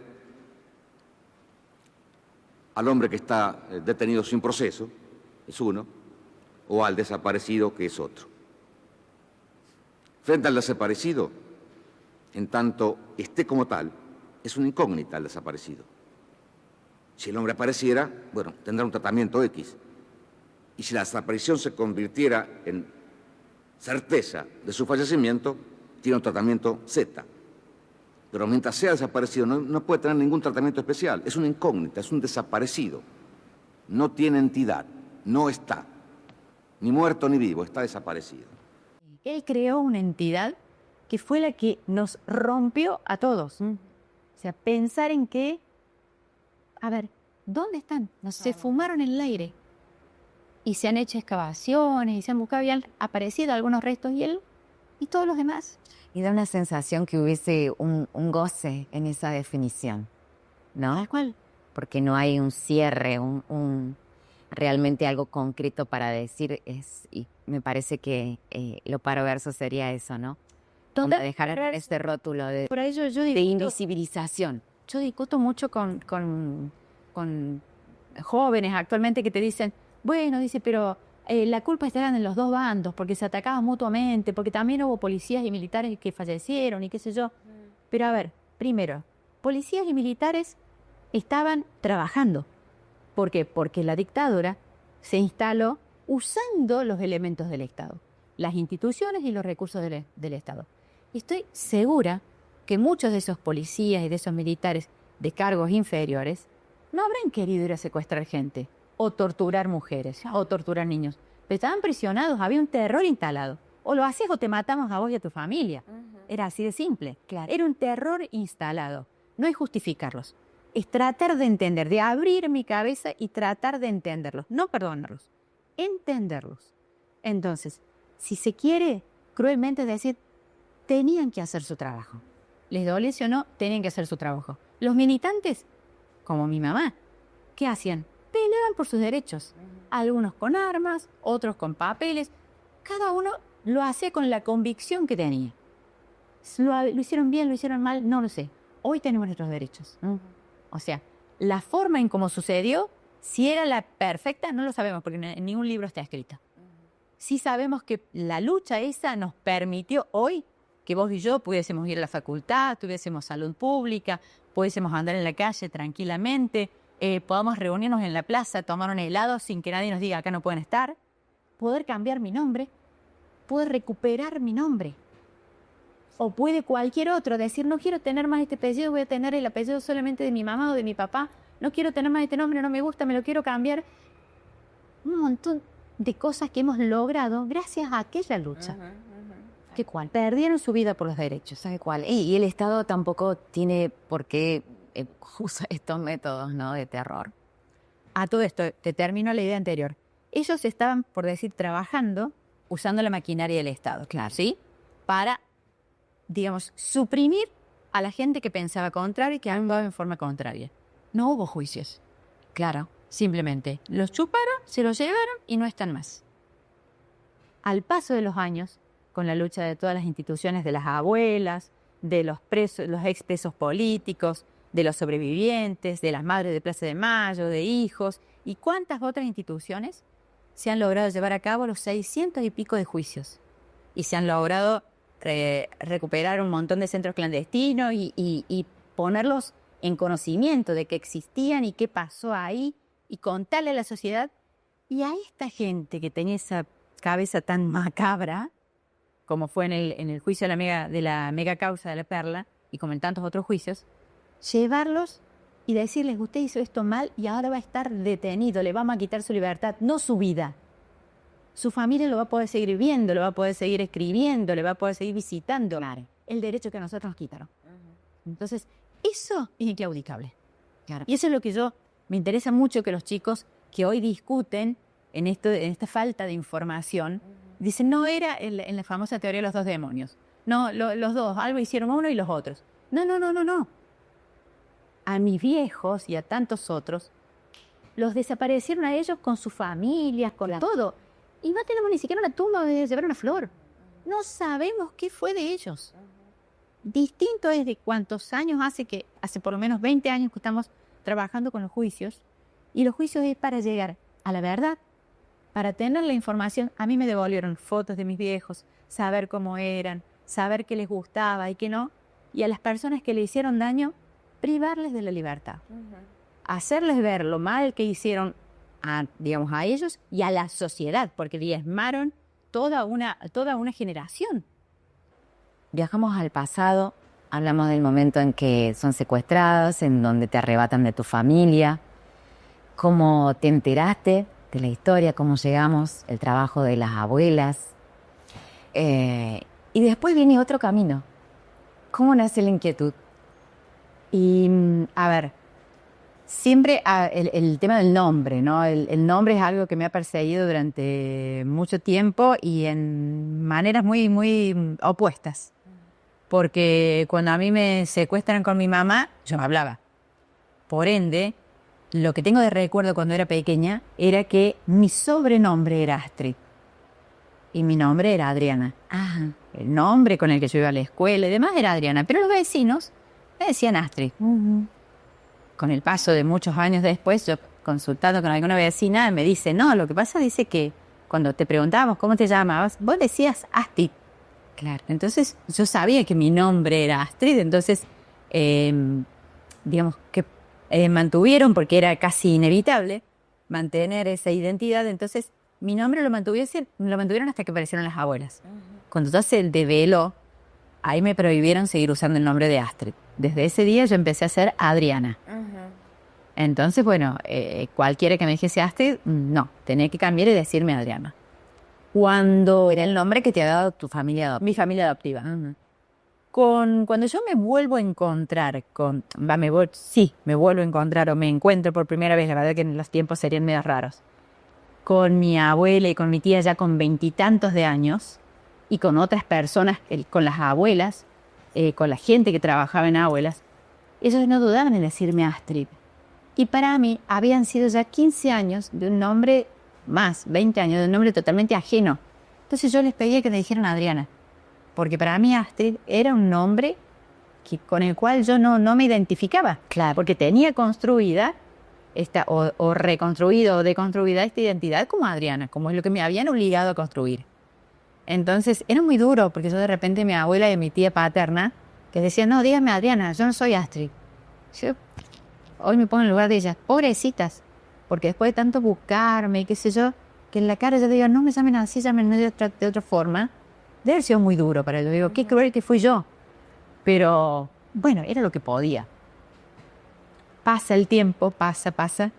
al hombre que está detenido sin proceso, es uno, o al desaparecido, que es otro. Frente al desaparecido, en tanto esté como tal, es una incógnita el desaparecido. Si el hombre apareciera, bueno, tendrá un tratamiento X. Y si la desaparición se convirtiera en certeza de su fallecimiento, tiene un tratamiento Z. Pero mientras sea desaparecido, no puede tener ningún tratamiento especial. Es una incógnita, es un desaparecido. No tiene entidad, no está. Ni muerto ni vivo, está desaparecido. Él creó una entidad que fue la que nos rompió a todos. O sea, pensar en que, a ver, ¿dónde están? Se fumaron en el aire. Y se han hecho excavaciones, y se han buscado, y han aparecido algunos restos, y él, y todos los demás. y da una sensación que hubiese un goce en esa definición, ¿no? ¿Tal cual? Porque no hay un cierre, realmente algo concreto para decir, y me parece que lo paroverso sería eso, ¿no? Como dejar este rótulo de Por ello yo de discuto, invisibilización. yo discuto mucho con jóvenes actualmente que te dicen, bueno, dice, pero la culpa estará en los dos bandos, porque se atacaban mutuamente, porque también hubo policías y militares que fallecieron y qué sé yo. Pero a ver, primero, policías y militares estaban trabajando. ¿Por qué? Porque la dictadura se instaló usando los elementos del Estado, las instituciones y los recursos del Estado. Y estoy segura que muchos de esos policías y de esos militares de cargos inferiores no habrán querido ir a secuestrar gente, o torturar mujeres, o torturar niños. Pero estaban prisionados, había un terror instalado. O lo hacías o te matamos a vos y a tu familia. Era así de simple. Claro. Era un terror instalado. No es justificarlos. Es tratar de entender, de abrir mi cabeza y tratar de entenderlos. No perdonarlos, entenderlos. Entonces, si se quiere cruelmente decir, tenían que hacer su trabajo. Les doliese o no, tenían que hacer su trabajo. Los militantes, como mi mamá, ¿qué hacían? Peleaban por sus derechos. Algunos con armas, otros con papeles. Cada uno lo hacía con la convicción que tenía. Lo hicieron bien, lo hicieron mal, no lo sé. Hoy tenemos nuestros derechos. O sea, la forma en cómo sucedió, si era la perfecta, no lo sabemos, porque en ningún libro está escrita. Sí sabemos que la lucha esa nos permitió hoy que vos y yo pudiésemos ir a la facultad, tuviésemos salud pública, pudiésemos andar en la calle tranquilamente, podamos reunirnos en la plaza, tomar un helado sin que nadie nos diga acá no pueden estar, poder cambiar mi nombre, poder recuperar mi nombre. O puede cualquier otro decir, no quiero tener más este apellido, voy a tener el apellido solamente de mi mamá o de mi papá. No quiero tener más este nombre, no me gusta, me lo quiero cambiar. Un montón de cosas que hemos logrado gracias a aquella lucha. ¿Qué cuál? Perdieron su vida por los derechos. ¿Sabe cuál? Y el Estado tampoco tiene por qué usar estos métodos, ¿no?, de terror. A todo esto, te termino la idea anterior. Ellos estaban, por decir, trabajando, usando la maquinaria del Estado, Claro. ¿sí? Para, digamos, suprimir a la gente que pensaba contrario y que actuaba en forma contraria. No hubo juicios. Claro. Simplemente los chuparon, se los llevaron y no están más. Al paso de los años, con la lucha de todas las instituciones, de las abuelas, de los presos, los expresos políticos, de los sobrevivientes, de las madres de Plaza de Mayo, de hijos, y cuántas otras instituciones se han logrado llevar a cabo los 600 y pico de juicios. Y se han logrado recuperar un montón de centros clandestinos y ponerlos en conocimiento de que existían y qué pasó ahí, y contarle a la sociedad. Y a esta gente que tenía esa cabeza tan macabra, como fue en el juicio de la mega causa de la Perla, y como en tantos otros juicios, llevarlos y decirles, usted hizo esto mal y ahora va a estar detenido, le vamos a quitar su libertad, no su vida. Su familia lo va a poder seguir viendo, lo va a poder seguir escribiendo, le va a poder seguir visitando. Claro. El derecho que a nosotros nos quitaron. Entonces, eso es inclaudicable. Claro. Y eso es lo que me interesa mucho que los chicos que hoy discuten en esta falta de información, dicen, no era en la famosa teoría de los dos demonios. No, los dos, algo hicieron uno y los otros. No. A mis viejos y a tantos otros, los desaparecieron a ellos con sus familias, con todo. Y no tenemos ni siquiera una tumba donde llevar una flor. No sabemos qué fue de ellos. Distinto es de cuántos años hace por lo menos 20 años que estamos trabajando con los juicios. Y los juicios es para llegar a la verdad, para tener la información. A mí me devolvieron fotos de mis viejos, saber cómo eran, saber qué les gustaba y qué no. Y a las personas que le hicieron daño, privarles de la libertad. Hacerles ver lo mal que hicieron a ellos y a la sociedad, porque diezmaron toda una generación. Viajamos al pasado, hablamos del momento en que son secuestrados, en donde te arrebatan de tu familia, cómo te enteraste de la historia, cómo llegamos, el trabajo de las abuelas. Y después viene otro camino. ¿Cómo nace la inquietud? Y, a ver, siempre el tema del nombre, ¿no? El nombre es algo que me ha perseguido durante mucho tiempo y en maneras muy, muy opuestas. Porque cuando a mí me secuestran con mi mamá, yo hablaba. Por ende, lo que tengo de recuerdo cuando era pequeña era que mi sobrenombre era Astrid y mi nombre era Adriana. El nombre con el que yo iba a la escuela y demás era Adriana, pero los vecinos me decían Astrid. Con el paso de muchos años después, yo consultando con alguna vecina, me dice, no, lo que pasa dice que cuando te preguntábamos cómo te llamabas, vos decías Astrid. Claro. Entonces yo sabía que mi nombre era Astrid, entonces digamos que mantuvieron, porque era casi inevitable mantener esa identidad, entonces mi nombre lo mantuvieron hasta que aparecieron las abuelas. Cuando ya se develó, ahí me prohibieron seguir usando el nombre de Astrid. Desde ese día yo empecé a ser Adriana. Entonces, bueno, cualquiera que me dijese Astrid, no, tenía que cambiar y decirme Adriana. Cuando Era el nombre que te había dado tu familia adoptiva. mi familia adoptiva. Cuando yo me vuelvo a encontrar me vuelvo a encontrar o me encuentro por primera vez, la verdad que en los tiempos serían medio raros, con mi abuela y con mi tía ya con 20 y tantos de años, y con otras personas, con las abuelas, con la gente que trabajaba en abuelas, ellos no dudaban en decirme Astrid. Y para mí habían sido ya 15 años de un nombre, más 20 años de un nombre totalmente ajeno. Entonces yo les pedía que me dijeran Adriana, porque para mí Astrid era un nombre con el cual yo no me identificaba. Claro. Porque tenía construida o reconstruida o deconstruida esta identidad como Adriana, como es lo que me habían obligado a construir. Entonces era muy duro, porque yo de repente mi abuela y mi tía paterna, que decían, no, dígame Adriana, yo no soy Astrid. Yo hoy me pongo en el lugar de ellas, pobrecitas, porque después de tanto buscarme y qué sé yo, que en la cara yo digo, no me llamen así, llámenme de otra forma. Debe haber sido muy duro para ellos. Digo, qué cruel que fui yo. Pero, bueno, era lo que podía. Pasa el tiempo, pasa.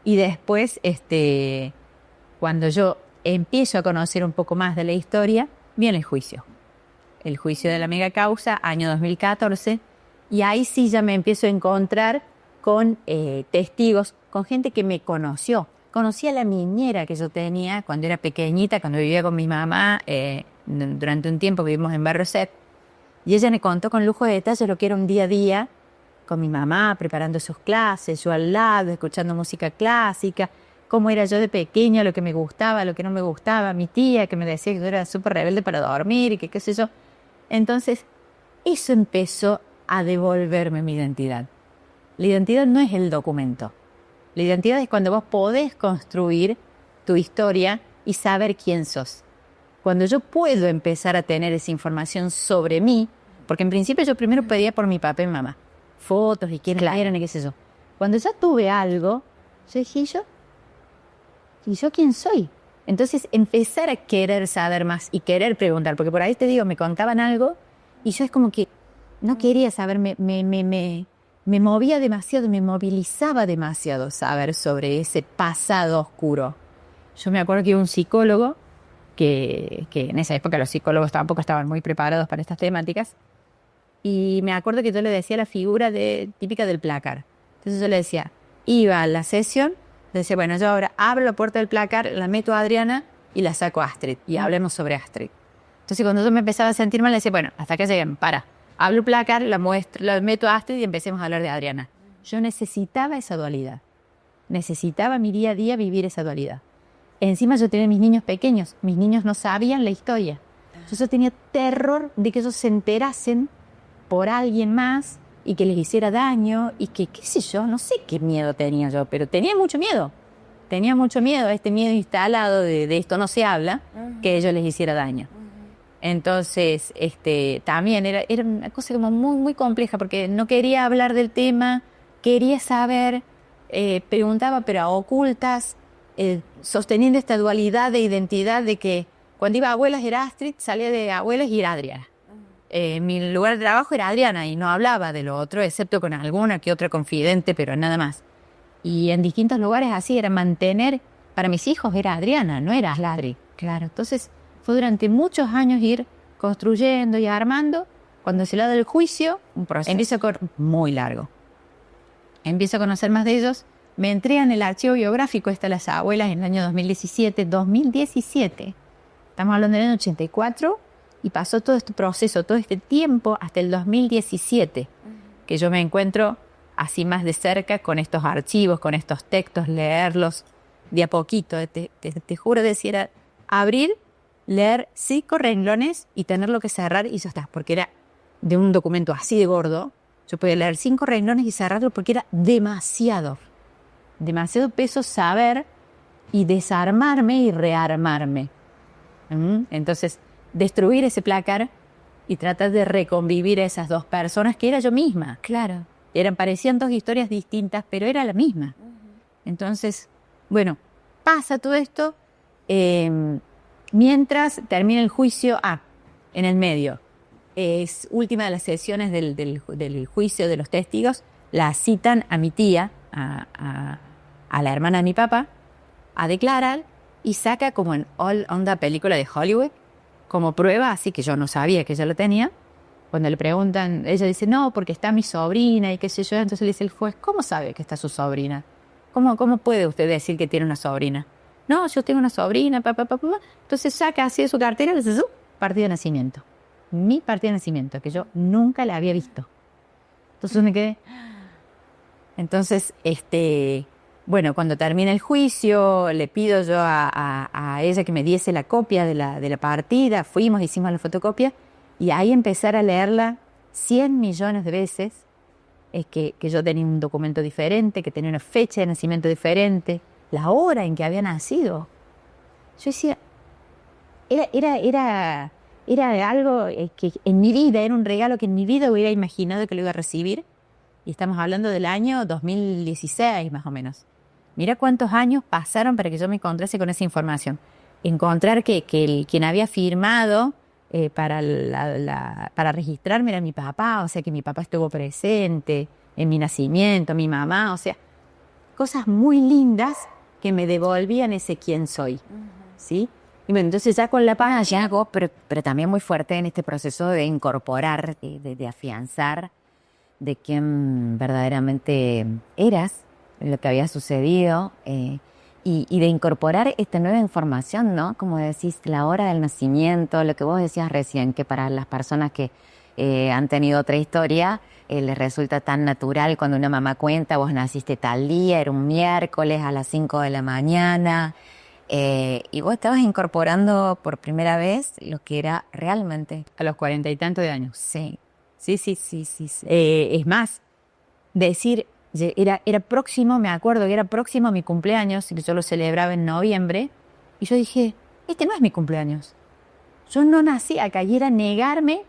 Y después, cuando yo empiezo a conocer un poco más de la historia, viene el juicio. El juicio de la mega causa, año 2014. Y ahí sí ya me empiezo a encontrar con testigos, con gente que me conoció. Conocí a la niñera que yo tenía cuando era pequeñita, cuando vivía con mi mamá. Durante un tiempo vivimos en Barrio Set. Y ella me contó con lujo de detalle lo que era un día a día con mi mamá, preparando sus clases, yo al lado, escuchando música clásica, cómo era yo de pequeña, lo que me gustaba, lo que no me gustaba, mi tía que me decía que yo era súper rebelde para dormir y que qué sé yo. Entonces, eso empezó a devolverme mi identidad. La identidad no es el documento. La identidad es cuando vos podés construir tu historia y saber quién sos. Cuando yo puedo empezar a tener esa información sobre mí, porque en principio yo primero pedía por mi papá y mamá, fotos y quiénes eran y qué sé yo. Cuando ya tuve algo, yo dije, ¿y yo quién soy? Entonces empezar a querer saber más y querer preguntar, porque por ahí te digo, me contaban algo y yo es como que no quería saber, me movía demasiado, me movilizaba demasiado saber sobre ese pasado oscuro. Yo me acuerdo que un psicólogo, que en esa época los psicólogos tampoco estaban muy preparados para estas temáticas, y me acuerdo que yo le decía la figura típica del placar. Entonces yo le decía, iba a la sesión, le decía, bueno, yo ahora abro la puerta del placar, la meto a Adriana y la saco a Astrid, y hablemos sobre Astrid. Entonces cuando yo me empezaba a sentir mal, le decía, bueno, hasta que lleguen, abro el placar, la meto a Astrid y empecemos a hablar de Adriana. Yo necesitaba esa dualidad. Necesitaba mi día a día vivir esa dualidad. Encima yo tenía mis niños pequeños. Mis niños no sabían la historia. Yo tenía terror de que ellos se enterasen por alguien más y que les hiciera daño y que, qué sé yo, no sé qué miedo tenía yo, pero tenía mucho miedo. Tenía mucho miedo, este miedo instalado de esto no se habla, que ellos les hiciera daño. Entonces, también era una cosa como muy, muy compleja porque no quería hablar del tema, quería saber, preguntaba pero a ocultas, sosteniendo esta dualidad de identidad de que cuando iba a abuelas era Astrid, salía de abuelas y era Adriana. Mi lugar de trabajo era Adriana y no hablaba de lo otro, excepto con alguna que otra confidente, pero nada más. Y en distintos lugares así era mantener, para mis hijos era Adriana, no era Adri. Claro, entonces fue durante muchos años ir construyendo y armando. Cuando se le da el juicio, un proceso empieza muy largo. Empiezo a conocer más de ellos. Me entregan el archivo biográfico de las abuelas en el año 2017. Estamos hablando del año 84 y pasó todo este proceso, todo este tiempo hasta el 2017, que yo me encuentro así más de cerca con estos archivos, con estos textos, leerlos de a poquito. Te juro, era abrir, leer 5 renglones y tenerlo que cerrar y ya está, porque era de un documento así de gordo. Yo podía leer 5 renglones y cerrarlo porque era demasiado peso saber y desarmarme y rearmarme. Entonces, destruir ese placar y tratar de reconvivir a esas dos personas que era yo misma. Claro. Parecían 2 historias distintas, pero era la misma. Entonces, bueno, pasa todo esto. Mientras termina el juicio, en el medio, es última de las sesiones del juicio de los testigos, la citan a mi tía, a la hermana de mi papá, a declarar y saca como en onda película de Hollywood, como prueba, así que yo no sabía que ella lo tenía. Cuando le preguntan, ella dice, no, porque está mi sobrina y qué sé yo. Entonces le dice el juez, ¿cómo sabe que está su sobrina? ¿Cómo puede usted decir que tiene una sobrina? No, yo tengo una sobrina, papá. Entonces saca así de su cartera y dice, su partida de nacimiento. Mi partida de nacimiento, que yo nunca la había visto. Entonces me quedé. Entonces, bueno, cuando termina el juicio, le pido yo a ella que me diese la copia de la partida. Fuimos, hicimos la fotocopia. Y ahí empezar a leerla 100 millones de veces, es que yo tenía un documento diferente, que tenía una fecha de nacimiento diferente, la hora en que había nacido. Yo decía, era algo que en mi vida, era un regalo que en mi vida hubiera imaginado que lo iba a recibir. Y estamos hablando del año 2016 más o menos. Mira cuántos años pasaron para que yo me encontrase con esa información. Encontrar que quien había firmado para registrarme era mi papá, o sea que mi papá estuvo presente en mi nacimiento, mi mamá, o sea, cosas muy lindas que me devolvían ese quién soy, ¿sí? Y bueno, entonces ya con la paz Ya algo, pero también muy fuerte en este proceso de incorporar, de afianzar de quién verdaderamente eras, lo que había sucedido, y de incorporar esta nueva información, ¿no? Como decís, la hora del nacimiento, lo que vos decías recién, que para las personas que han tenido otra historia, les resulta tan natural cuando una mamá cuenta, vos naciste tal día, era un miércoles a las 5 de la mañana, y vos estabas incorporando por primera vez lo que era realmente. a los 40 y tantos de años. Sí. Sí. Es más, decir, era próximo, me acuerdo que era próximo mi cumpleaños, y que yo lo celebraba en noviembre, y yo dije, este no es mi cumpleaños. Yo no nací acá, y era negarme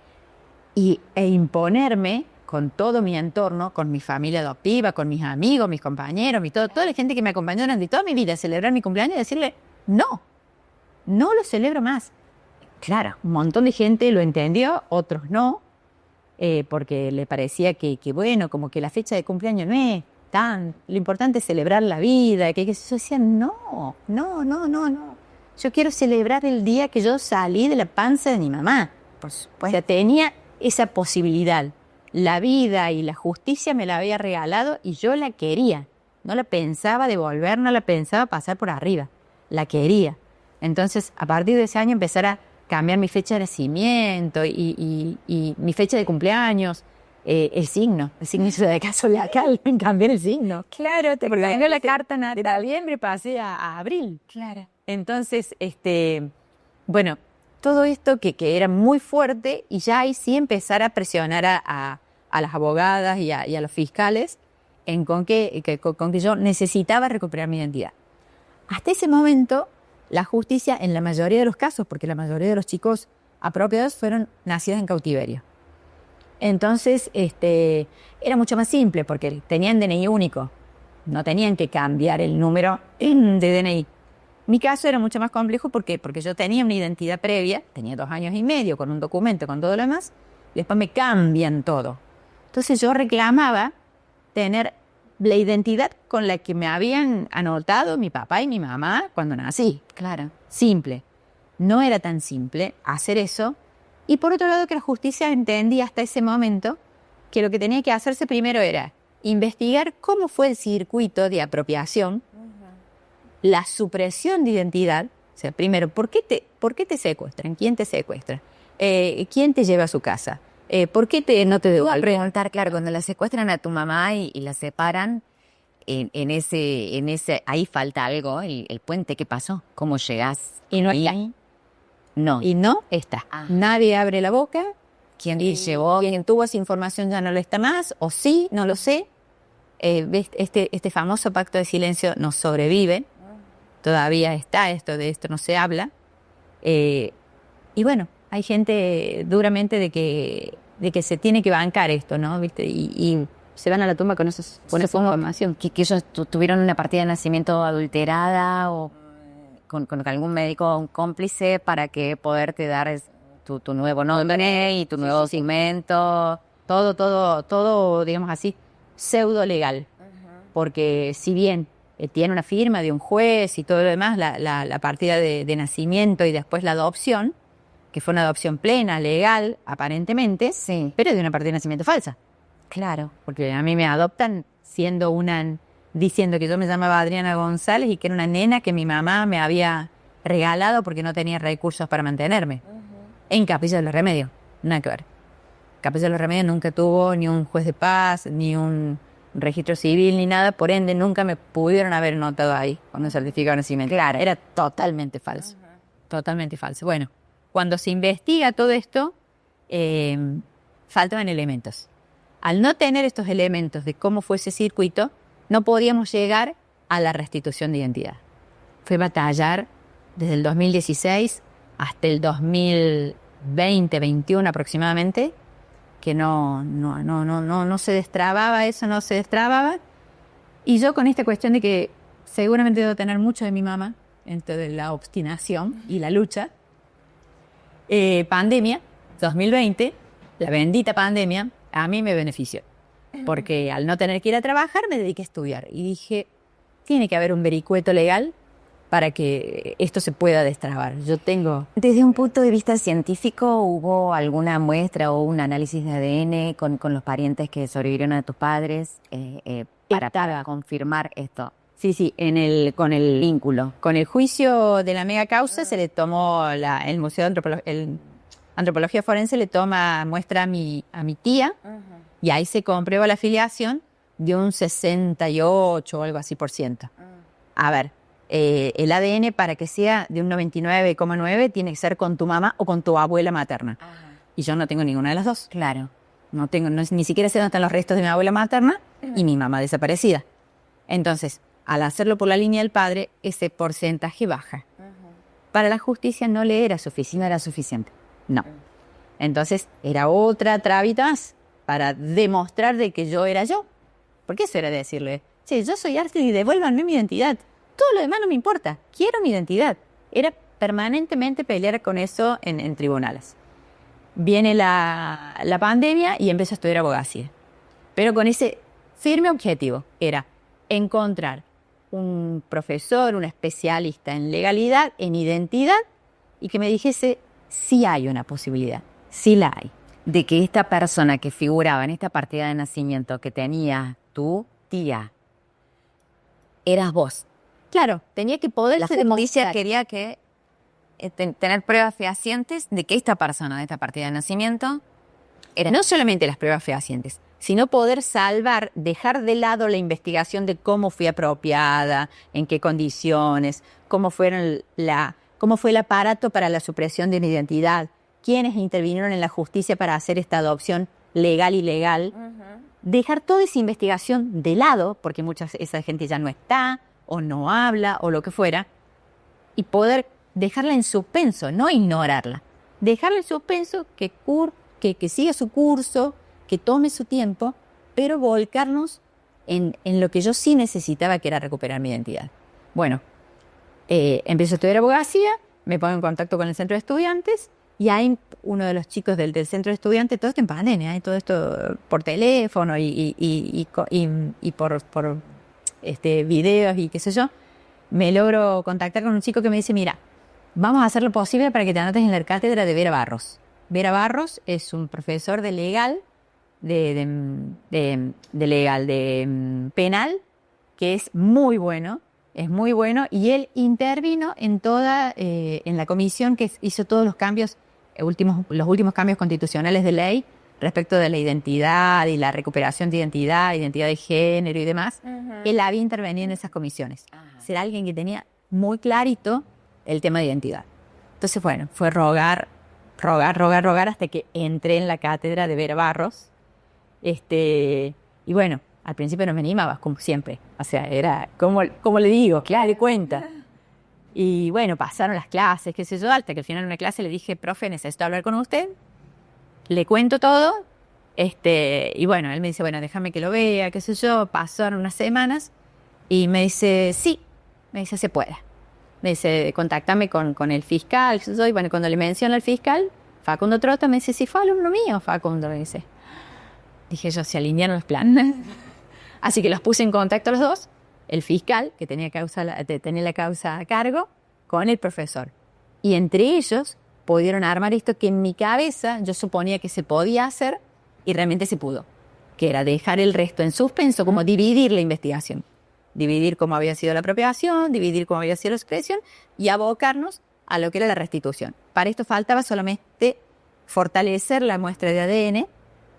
e imponerme con todo mi entorno, con mi familia adoptiva, con mis amigos, mis compañeros, toda la gente que me acompañó durante toda mi vida a celebrar mi cumpleaños y decirle, no lo celebro más. Claro, un montón de gente lo entendió, otros no, porque le parecía que bueno, como que la fecha de cumpleaños no es tan, lo importante es celebrar la vida, que yo decía, no. Yo quiero celebrar el día que yo salí de la panza de mi mamá. Por O supuesto. sea, tenía esa posibilidad. La vida y la justicia me la había regalado y yo la quería. No la pensaba devolver, no la pensaba pasar por arriba. La quería. Entonces, a partir de ese año empezar a cambiar mi fecha de nacimiento y mi fecha de cumpleaños, el signo de caso de acá, cambié el signo. Claro, te Porque cambió la carta de noviembre pasé a abril. Claro. Entonces, bueno, todo esto que era muy fuerte, y ya ahí sí empezar a presionar a las abogadas y a los fiscales con que yo necesitaba recuperar mi identidad. Hasta ese momento, la justicia, en la mayoría de los casos, porque la mayoría de los chicos apropiados fueron nacidos en cautiverio. Entonces, era mucho más simple, porque tenían DNI único. No tenían que cambiar el número de DNI. Mi caso era mucho más complejo porque yo tenía una identidad previa, tenía 2 años y medio con un documento, con todo lo demás, y después me cambian todo. Entonces yo reclamaba tener la identidad con la que me habían anotado mi papá y mi mamá cuando nací. Claro. Simple. No era tan simple hacer eso. Y por otro lado, que la justicia entendía hasta ese momento que lo que tenía que hacerse primero era investigar cómo fue el circuito de apropiación, la supresión de identidad. O sea, primero, ¿por qué te secuestran? ¿Quién te secuestra? ¿Quién te lleva a su casa? ¿Por qué no te Te voy a devuelven? preguntar, claro, cuando la secuestran a tu mamá y la separan, en ese, ahí falta algo, el puente, ¿qué pasó? ¿Cómo llegás? Y no ahí? está. No. Y no está. Ah. Nadie abre la boca. ¿Quién te llevó? Quien tuvo esa información ya no lo está más, o sí, no lo sé. Este famoso pacto de silencio no sobrevive. Todavía está, de esto no se habla. Y bueno, hay gente duramente de que se tiene que bancar esto, ¿no? ¿Viste? Y se van a la tumba con esa información. Que ellos tuvieron una partida de nacimiento adulterada o con algún médico o un cómplice para que poderte dar tu nuevo nombre y tu nuevo segmento. Todo, digamos así, pseudo legal. Porque si bien tiene una firma de un juez y todo lo demás, la partida de nacimiento y después la adopción, que fue una adopción plena, legal, aparentemente, Sí. pero es de una partida de nacimiento falsa. Claro. Porque a mí me adoptan diciendo que yo me llamaba Adriana González y que era una nena que mi mamá me había regalado porque no tenía recursos para mantenerme. En Capilla de los Remedios, nada que ver. Capilla de los Remedios nunca tuvo ni un juez de paz, ni un registro civil, ni nada, por ende nunca me pudieron haber notado ahí con un certificado de nacimiento. Claro. Era totalmente falso. Totalmente falso. Bueno, cuando se investiga todo esto, faltaban elementos. Al no tener estos elementos de cómo fue ese circuito, no podíamos llegar a la restitución de identidad. Fue batallar desde el 2016 hasta el 2020-21 aproximadamente, que no se destrababa eso, no se destrababa. Y yo con esta cuestión de que seguramente debo tener mucho de mi mamá, entre la obstinación y la lucha, Pandemia, 2020, la bendita pandemia, a mí me benefició. Porque al no tener que ir a trabajar, me dediqué a estudiar. Y dije, tiene que haber un vericueto legal para que esto se pueda destrabar. Yo tengo... Desde un punto de vista científico, ¿hubo alguna muestra o un análisis de ADN con los parientes que sobrevivieron a tus padres para confirmar esto? Sí, con el vínculo. Con el juicio de la mega causa se le tomó el Museo de Antropología Forense le toma muestra a mi tía y ahí se comprueba la afiliación de un 68 o algo así %. A ver, el ADN para que sea de un 99,9 tiene que ser con tu mamá o con tu abuela materna. Y yo no tengo ninguna de las dos. Claro. No tengo, ni siquiera sé dónde están los restos de mi abuela materna y mi mamá desaparecida. Entonces, al hacerlo por la línea del padre, ese porcentaje baja. Para la justicia no le era suficiente. No era suficiente. No. Entonces, era otra trabita más para demostrar de que yo era yo. Porque eso era decirle, sí, yo soy Astrid y devuélvanme mi identidad. Todo lo demás no me importa. Quiero mi identidad. Era permanentemente pelear con eso en tribunales. Viene la pandemia y empiezo a estudiar abogacía. Pero con ese firme objetivo. Era encontrar un profesor, un especialista en legalidad, en identidad, y que me dijese, sí hay una posibilidad, sí la hay. De que esta persona que figuraba en esta partida de nacimiento que tenía tu tía, eras vos. Claro, tenía que poder... La justicia quería que tener pruebas fehacientes de que esta persona de esta partida de nacimiento era no solamente las pruebas fehacientes, sino poder salvar, dejar de lado la investigación de cómo fui apropiada, en qué condiciones, cómo fue el aparato para la supresión de mi identidad, quiénes intervinieron en la justicia para hacer esta adopción legal y ilegal. Dejar toda esa investigación de lado, porque esa gente ya no está, o no habla, o lo que fuera, y poder dejarla en suspenso, no ignorarla. Dejarla en suspenso, que siga su curso, que tome su tiempo, pero volcarnos en lo que yo sí necesitaba, que era recuperar mi identidad. Bueno, empiezo a estudiar abogacía, me pongo en contacto con el centro de estudiantes, y hay uno de los chicos del centro de estudiantes, todo esto en pandemia, todo esto por teléfono y por videos y qué sé yo, me logro contactar con un chico que me dice, mira, vamos a hacer lo posible para que te anotes en la cátedra de Vera Barros. Vera Barros es un profesor de legal, de penal, que es muy bueno, y él intervino en la comisión que hizo todos los cambios, los últimos cambios constitucionales de ley respecto de la identidad y la recuperación de identidad de género y demás. Él había intervenido en esas comisiones. Era alguien que tenía muy clarito el tema de identidad. Entonces, bueno, fue rogar hasta que entré en la cátedra de Vera Barros. Y bueno, al principio no me animaba, como siempre. O sea, era, como le digo, claro, de cuenta. Y bueno, pasaron las clases, qué sé yo, hasta que al final de una clase le dije, profe, necesito hablar con usted. Le cuento todo. Y bueno, él me dice, bueno, déjame que lo vea, qué sé yo. Pasaron unas semanas y me dice, sí, se puede. Me dice, contáctame con el fiscal, qué sé yo. Y bueno, cuando le menciono al fiscal, Facundo Trota, me dice, sí, fue alumno mío, Facundo, me dice. Dije yo, se alinearon los planes. Así que los puse en contacto los dos, el fiscal, que tenía la causa a cargo, con el profesor. Y entre ellos pudieron armar esto que en mi cabeza yo suponía que se podía hacer y realmente se pudo. Que era dejar el resto en suspenso, como dividir la investigación. Dividir cómo había sido la apropiación, dividir cómo había sido la expresión y abocarnos a lo que era la restitución. Para esto faltaba solamente fortalecer la muestra de ADN,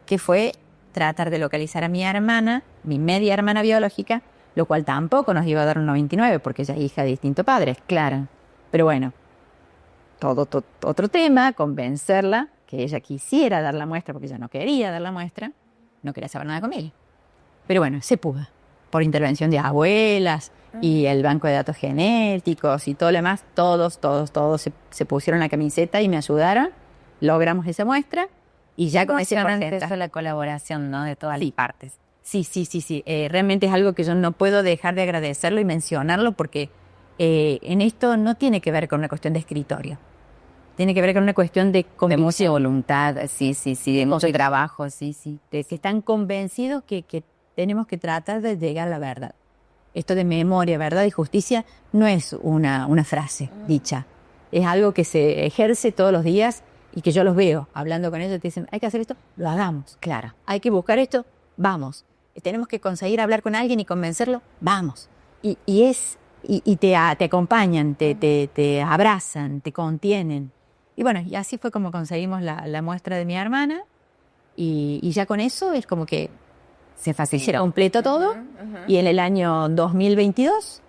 que fue tratar de localizar a mi hermana, mi media hermana biológica, lo cual tampoco nos iba a dar un 99 porque ella es hija de distintos padres, claro. Pero bueno, todo otro tema, convencerla que ella quisiera dar la muestra porque ella no quería dar la muestra, no quería saber nada conmigo. Pero bueno, se pudo. Por intervención de abuelas y el banco de datos genéticos y todo lo demás, todos se pusieron la camiseta y me ayudaron. Logramos esa muestra y ya con ese porcentaje la colaboración, ¿no?, de todas las partes. Sí. Realmente es algo que yo no puedo dejar de agradecerlo y mencionarlo porque en esto no tiene que ver con una cuestión de escritorio. Tiene que ver con una cuestión de De mucha voluntad, sí, de mucho trabajo, sí. de que están convencidos que tenemos que tratar de llegar a la verdad. Esto de memoria, verdad y justicia no es una frase dicha. Es algo que se ejerce todos los días y que yo los veo hablando con ellos. Te dicen, hay que hacer esto, lo hagamos. Claro. Hay que buscar esto, vamos. Tenemos que conseguir hablar con alguien y convencerlo, vamos. Y te acompañan, te abrazan, te contienen. Y bueno, y así fue como conseguimos la muestra de mi hermana. Y ya con eso es como que Se facilitó. completo todo. Y en el año 2022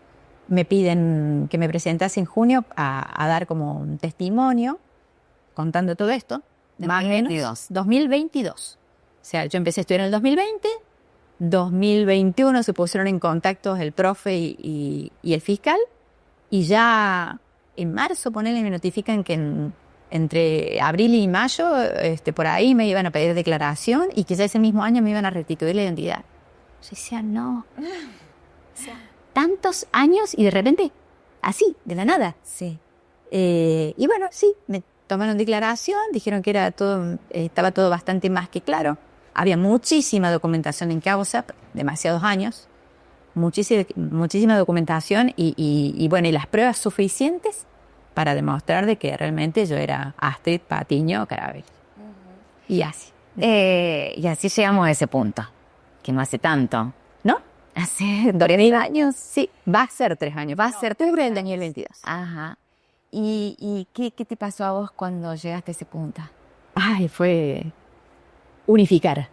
me piden que me presentase en junio a dar como un testimonio contando todo esto. Más o menos 2022. O sea, yo empecé a estudiar en el 2020. 2021 se pusieron en contacto el profe y el fiscal. Y ya en marzo, me notifican que entre abril y mayo, por ahí me iban a pedir declaración y que ya ese mismo año me iban a restituir la identidad. Yo decía, no. O sea, tantos años y de repente, así, de la nada. Sí. Y bueno, sí, me tomaron declaración, dijeron que estaba todo bastante más que claro. Había muchísima documentación en causa, demasiados años, muchísima documentación y bueno, y las pruebas suficientes para demostrar de que realmente yo era Astrid Patiño Caravelli. Y así. Y así llegamos a ese punto, que no hace tanto. ¿No? Hace 3 años. Sí, va a ser 3 años. Va a ser octubre del 2022. Ajá. ¿Y qué te pasó a vos cuando llegaste a ese punto? Ay, fue unificar.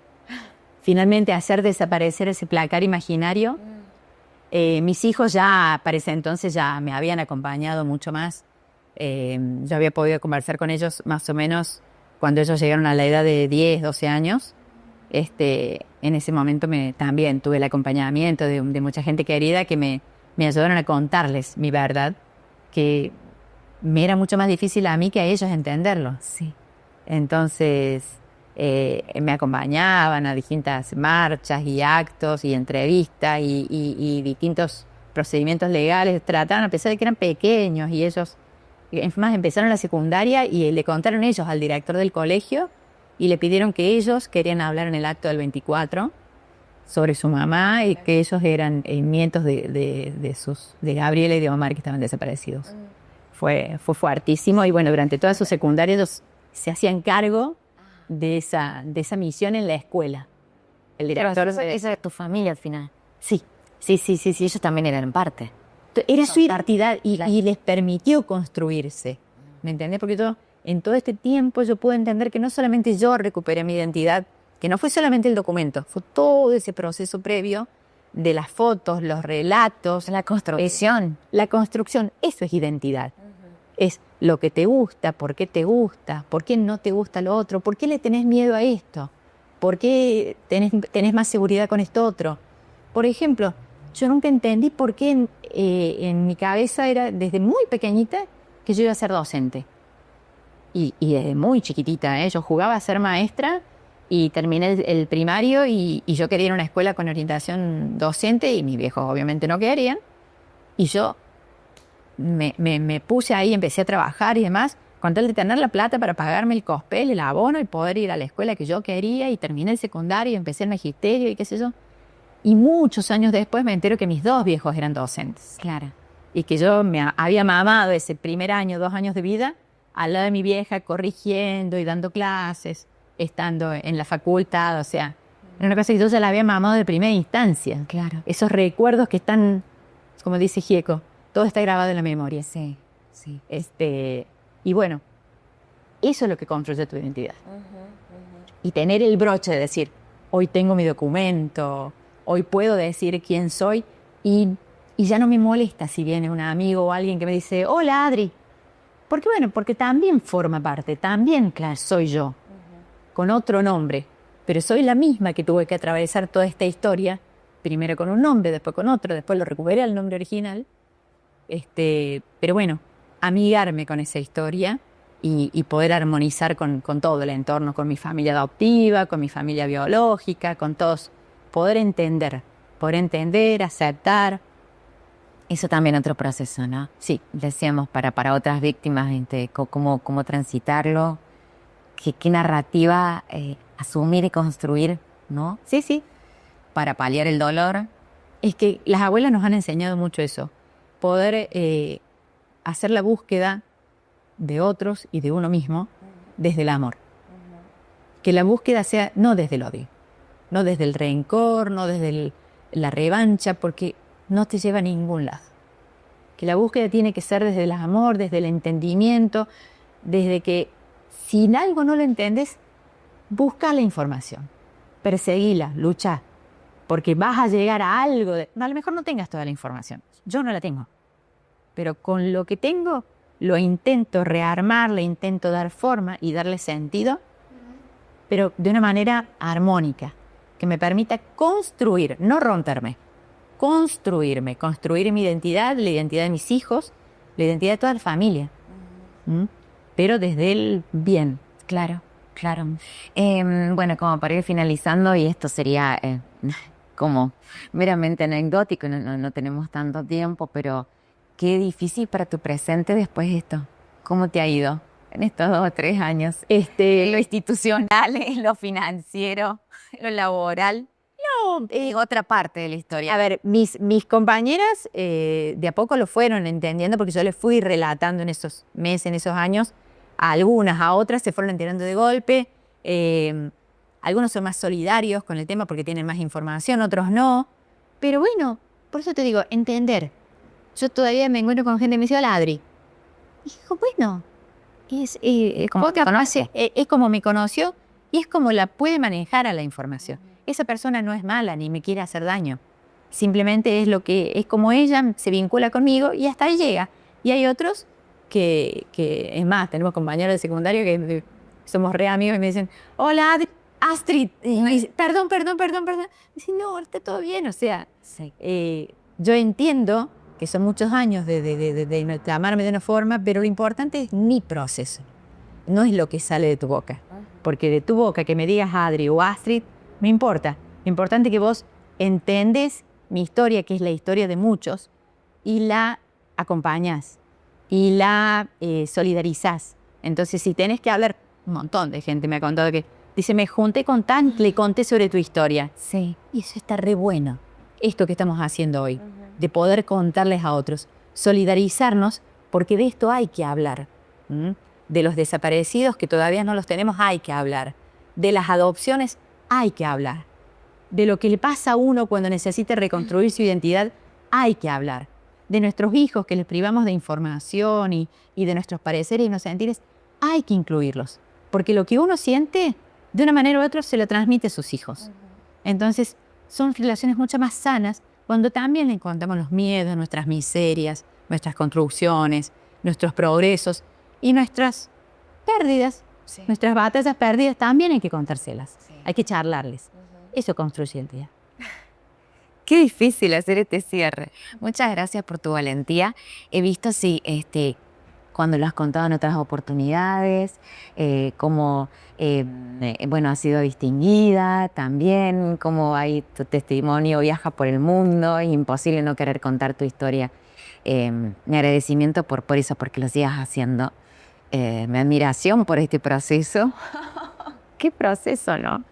Finalmente hacer desaparecer ese placar imaginario. Mis hijos ya, para ese entonces, ya me habían acompañado mucho más. Yo había podido conversar con ellos más o menos cuando ellos llegaron a la edad de 10, 12 años. En ese momento también tuve el acompañamiento de mucha gente querida que me ayudaron a contarles mi verdad, que me era mucho más difícil a mí que a ellos entenderlo. Sí. Entonces, me acompañaban a distintas marchas y actos y entrevistas y distintos procedimientos legales. Trataban, a pesar de que eran pequeños y ellos, más empezaron la secundaria y le contaron ellos al director del colegio y le pidieron que ellos querían hablar en el acto del 24 sobre su mamá y que ellos eran nietos de Gabriela y de Omar, que estaban desaparecidos. Fue fuertísimo y bueno, durante toda su secundaria ellos se hacían cargo de esa misión en la escuela. El director... Esa es tu familia al final. Sí. Sí, ellos también eran parte. Era su identidad y les permitió construirse. ¿Me entendés? Porque en todo este tiempo yo pude entender que no solamente yo recuperé mi identidad, que no fue solamente el documento, fue todo ese proceso previo de las fotos, los relatos, La construcción. La construcción, eso es identidad. Es lo que te gusta, por qué no te gusta lo otro, por qué le tenés miedo a esto, por qué tenés más seguridad con esto otro. Por ejemplo, yo nunca entendí por qué en mi cabeza era desde muy pequeñita que yo iba a ser docente. Y desde muy chiquitita, yo jugaba a ser maestra y terminé el primario y yo quería ir a una escuela con orientación docente y mis viejos obviamente no querían. Y yo me puse ahí, empecé a trabajar y demás, con tal de tener la plata para pagarme el cospel, el abono y poder ir a la escuela que yo quería y terminé el secundario y empecé el magisterio y qué sé yo. Y muchos años después me entero que mis 2 viejos eran docentes. Claro. Y que yo me había mamado ese primer año, 2 años de vida, al lado de mi vieja, corrigiendo y dando clases, estando en la facultad, o sea, era una cosa que yo ya la había mamado de primera instancia. Claro. Esos recuerdos que están, como dice Gieco, todo está grabado en la memoria. Sí. Y bueno, eso es lo que construye tu identidad. Y tener el broche de decir, hoy tengo mi documento, hoy puedo decir quién soy, y ya no me molesta si viene un amigo o alguien que me dice, hola Adri. Porque también forma parte, también soy yo, con otro nombre, pero soy la misma que tuve que atravesar toda esta historia, primero con un nombre, después con otro, después lo recuperé al nombre original. Pero bueno, amigarme con esa historia y poder armonizar con todo el entorno, con mi familia adoptiva, con mi familia biológica, con todos, poder entender, aceptar Eso también otro proceso, ¿no? Sí. Decíamos para otras víctimas, cómo transitarlo, qué narrativa asumir y construir, ¿no? Sí, sí. Para paliar el dolor. Es que las abuelas nos han enseñado mucho eso. Poder hacer la búsqueda de otros y de uno mismo desde el amor. Que la búsqueda sea no desde el odio, no desde el rencor, no desde la revancha, porque no te lleva a ningún lado. Que la búsqueda tiene que ser desde el amor, desde el entendimiento, desde que si algo no lo entiendes, busca la información, perseguila, lucha, porque vas a llegar a algo. A lo mejor no tengas toda la información, yo no la tengo, pero con lo que tengo lo intento rearmar, le intento dar forma y darle sentido, pero de una manera armónica, que me permita construir, no romperme, construir mi identidad, la identidad de mis hijos, la identidad de toda la familia. Pero desde el bien. Claro. Bueno, como para ir finalizando, y esto sería como meramente anecdótico, no tenemos tanto tiempo, pero qué difícil para tu presente después de esto. ¿Cómo te ha ido en estos 2 o 3 años? Lo institucional, lo financiero, lo laboral. Otra parte de la historia. A ver, mis compañeras de a poco lo fueron entendiendo porque yo les fui relatando en esos meses, en esos años, a algunas, a otras se fueron enterando de golpe. Algunos son más solidarios con el tema porque tienen más información, otros no. Pero bueno, por eso te digo, entender. Yo todavía me encuentro con gente que me dice, hola Adri. Y digo, bueno, ¿Cómo te conoce? Es como me conoció y es como la puede manejar a la información. Esa persona no es mala ni me quiere hacer daño. Simplemente es como ella se vincula conmigo y hasta ahí llega. Y hay otros que es más, tenemos compañeros de secundario que somos re amigos y me dicen, hola Astrid. Y me dicen, perdón. Me dicen, no, está todo bien. O sea, Sí. yo entiendo que son muchos años de amarme de una forma, pero lo importante es mi proceso. No es lo que sale de tu boca. Porque de tu boca que me digas Adri o Astrid, no importa. Lo importante es que vos entendés mi historia, que es la historia de muchos, y la acompañás y la solidarizás. Entonces, si tenés que hablar, un montón de gente me ha contado que dice, me junté con tan, le conté sobre tu historia. Sí. Y eso está re bueno. Esto que estamos haciendo hoy, de poder contarles a otros, solidarizarnos, porque de esto hay que hablar. De los desaparecidos que todavía no los tenemos, hay que hablar. De las adopciones, hay que hablar. De lo que le pasa a uno cuando necesita reconstruir su identidad, hay que hablar. De nuestros hijos que les privamos de información y de nuestros pareceres y nuestros sentires, hay que incluirlos. Porque lo que uno siente, de una manera u otra, se lo transmite a sus hijos. Entonces, son relaciones mucho más sanas cuando también le contamos los miedos, nuestras miserias, nuestras construcciones, nuestros progresos y nuestras pérdidas. Sí. Nuestras batallas perdidas también hay que contárselas. Sí. Hay que charlarles. Eso construye el día. Qué difícil hacer este cierre. Muchas gracias por tu valentía. He visto, sí, cuando lo has contado en otras oportunidades, cómo, bueno, has sido distinguida también, cómo ahí tu testimonio viaja por el mundo, es imposible no querer contar tu historia. Mi agradecimiento por eso, porque lo sigas haciendo. Mi admiración por este proceso. Qué proceso, ¿no?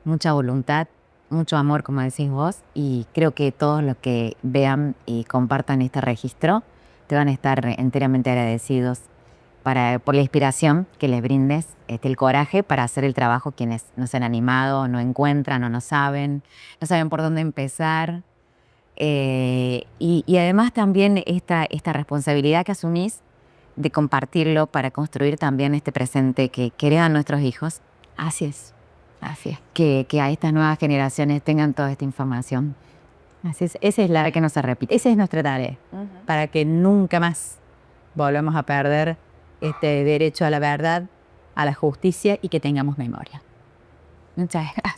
Mucha voluntad, mucho amor, como decís vos, y creo que todos los que vean y compartan este registro te van a estar enteramente agradecidos por la inspiración que les brindes, el coraje para hacer el trabajo quienes no se han animado, no encuentran o no saben por dónde empezar. Y además también esta responsabilidad que asumís de compartirlo para construir también este presente que heredan nuestros hijos. Así es. Que a estas nuevas generaciones tengan toda esta información. Así es. Esa es Para que no se repita. Esa es nuestra tarea. Para que nunca más volvamos a perder este derecho a la verdad, a la justicia y que tengamos memoria. Muchas gracias.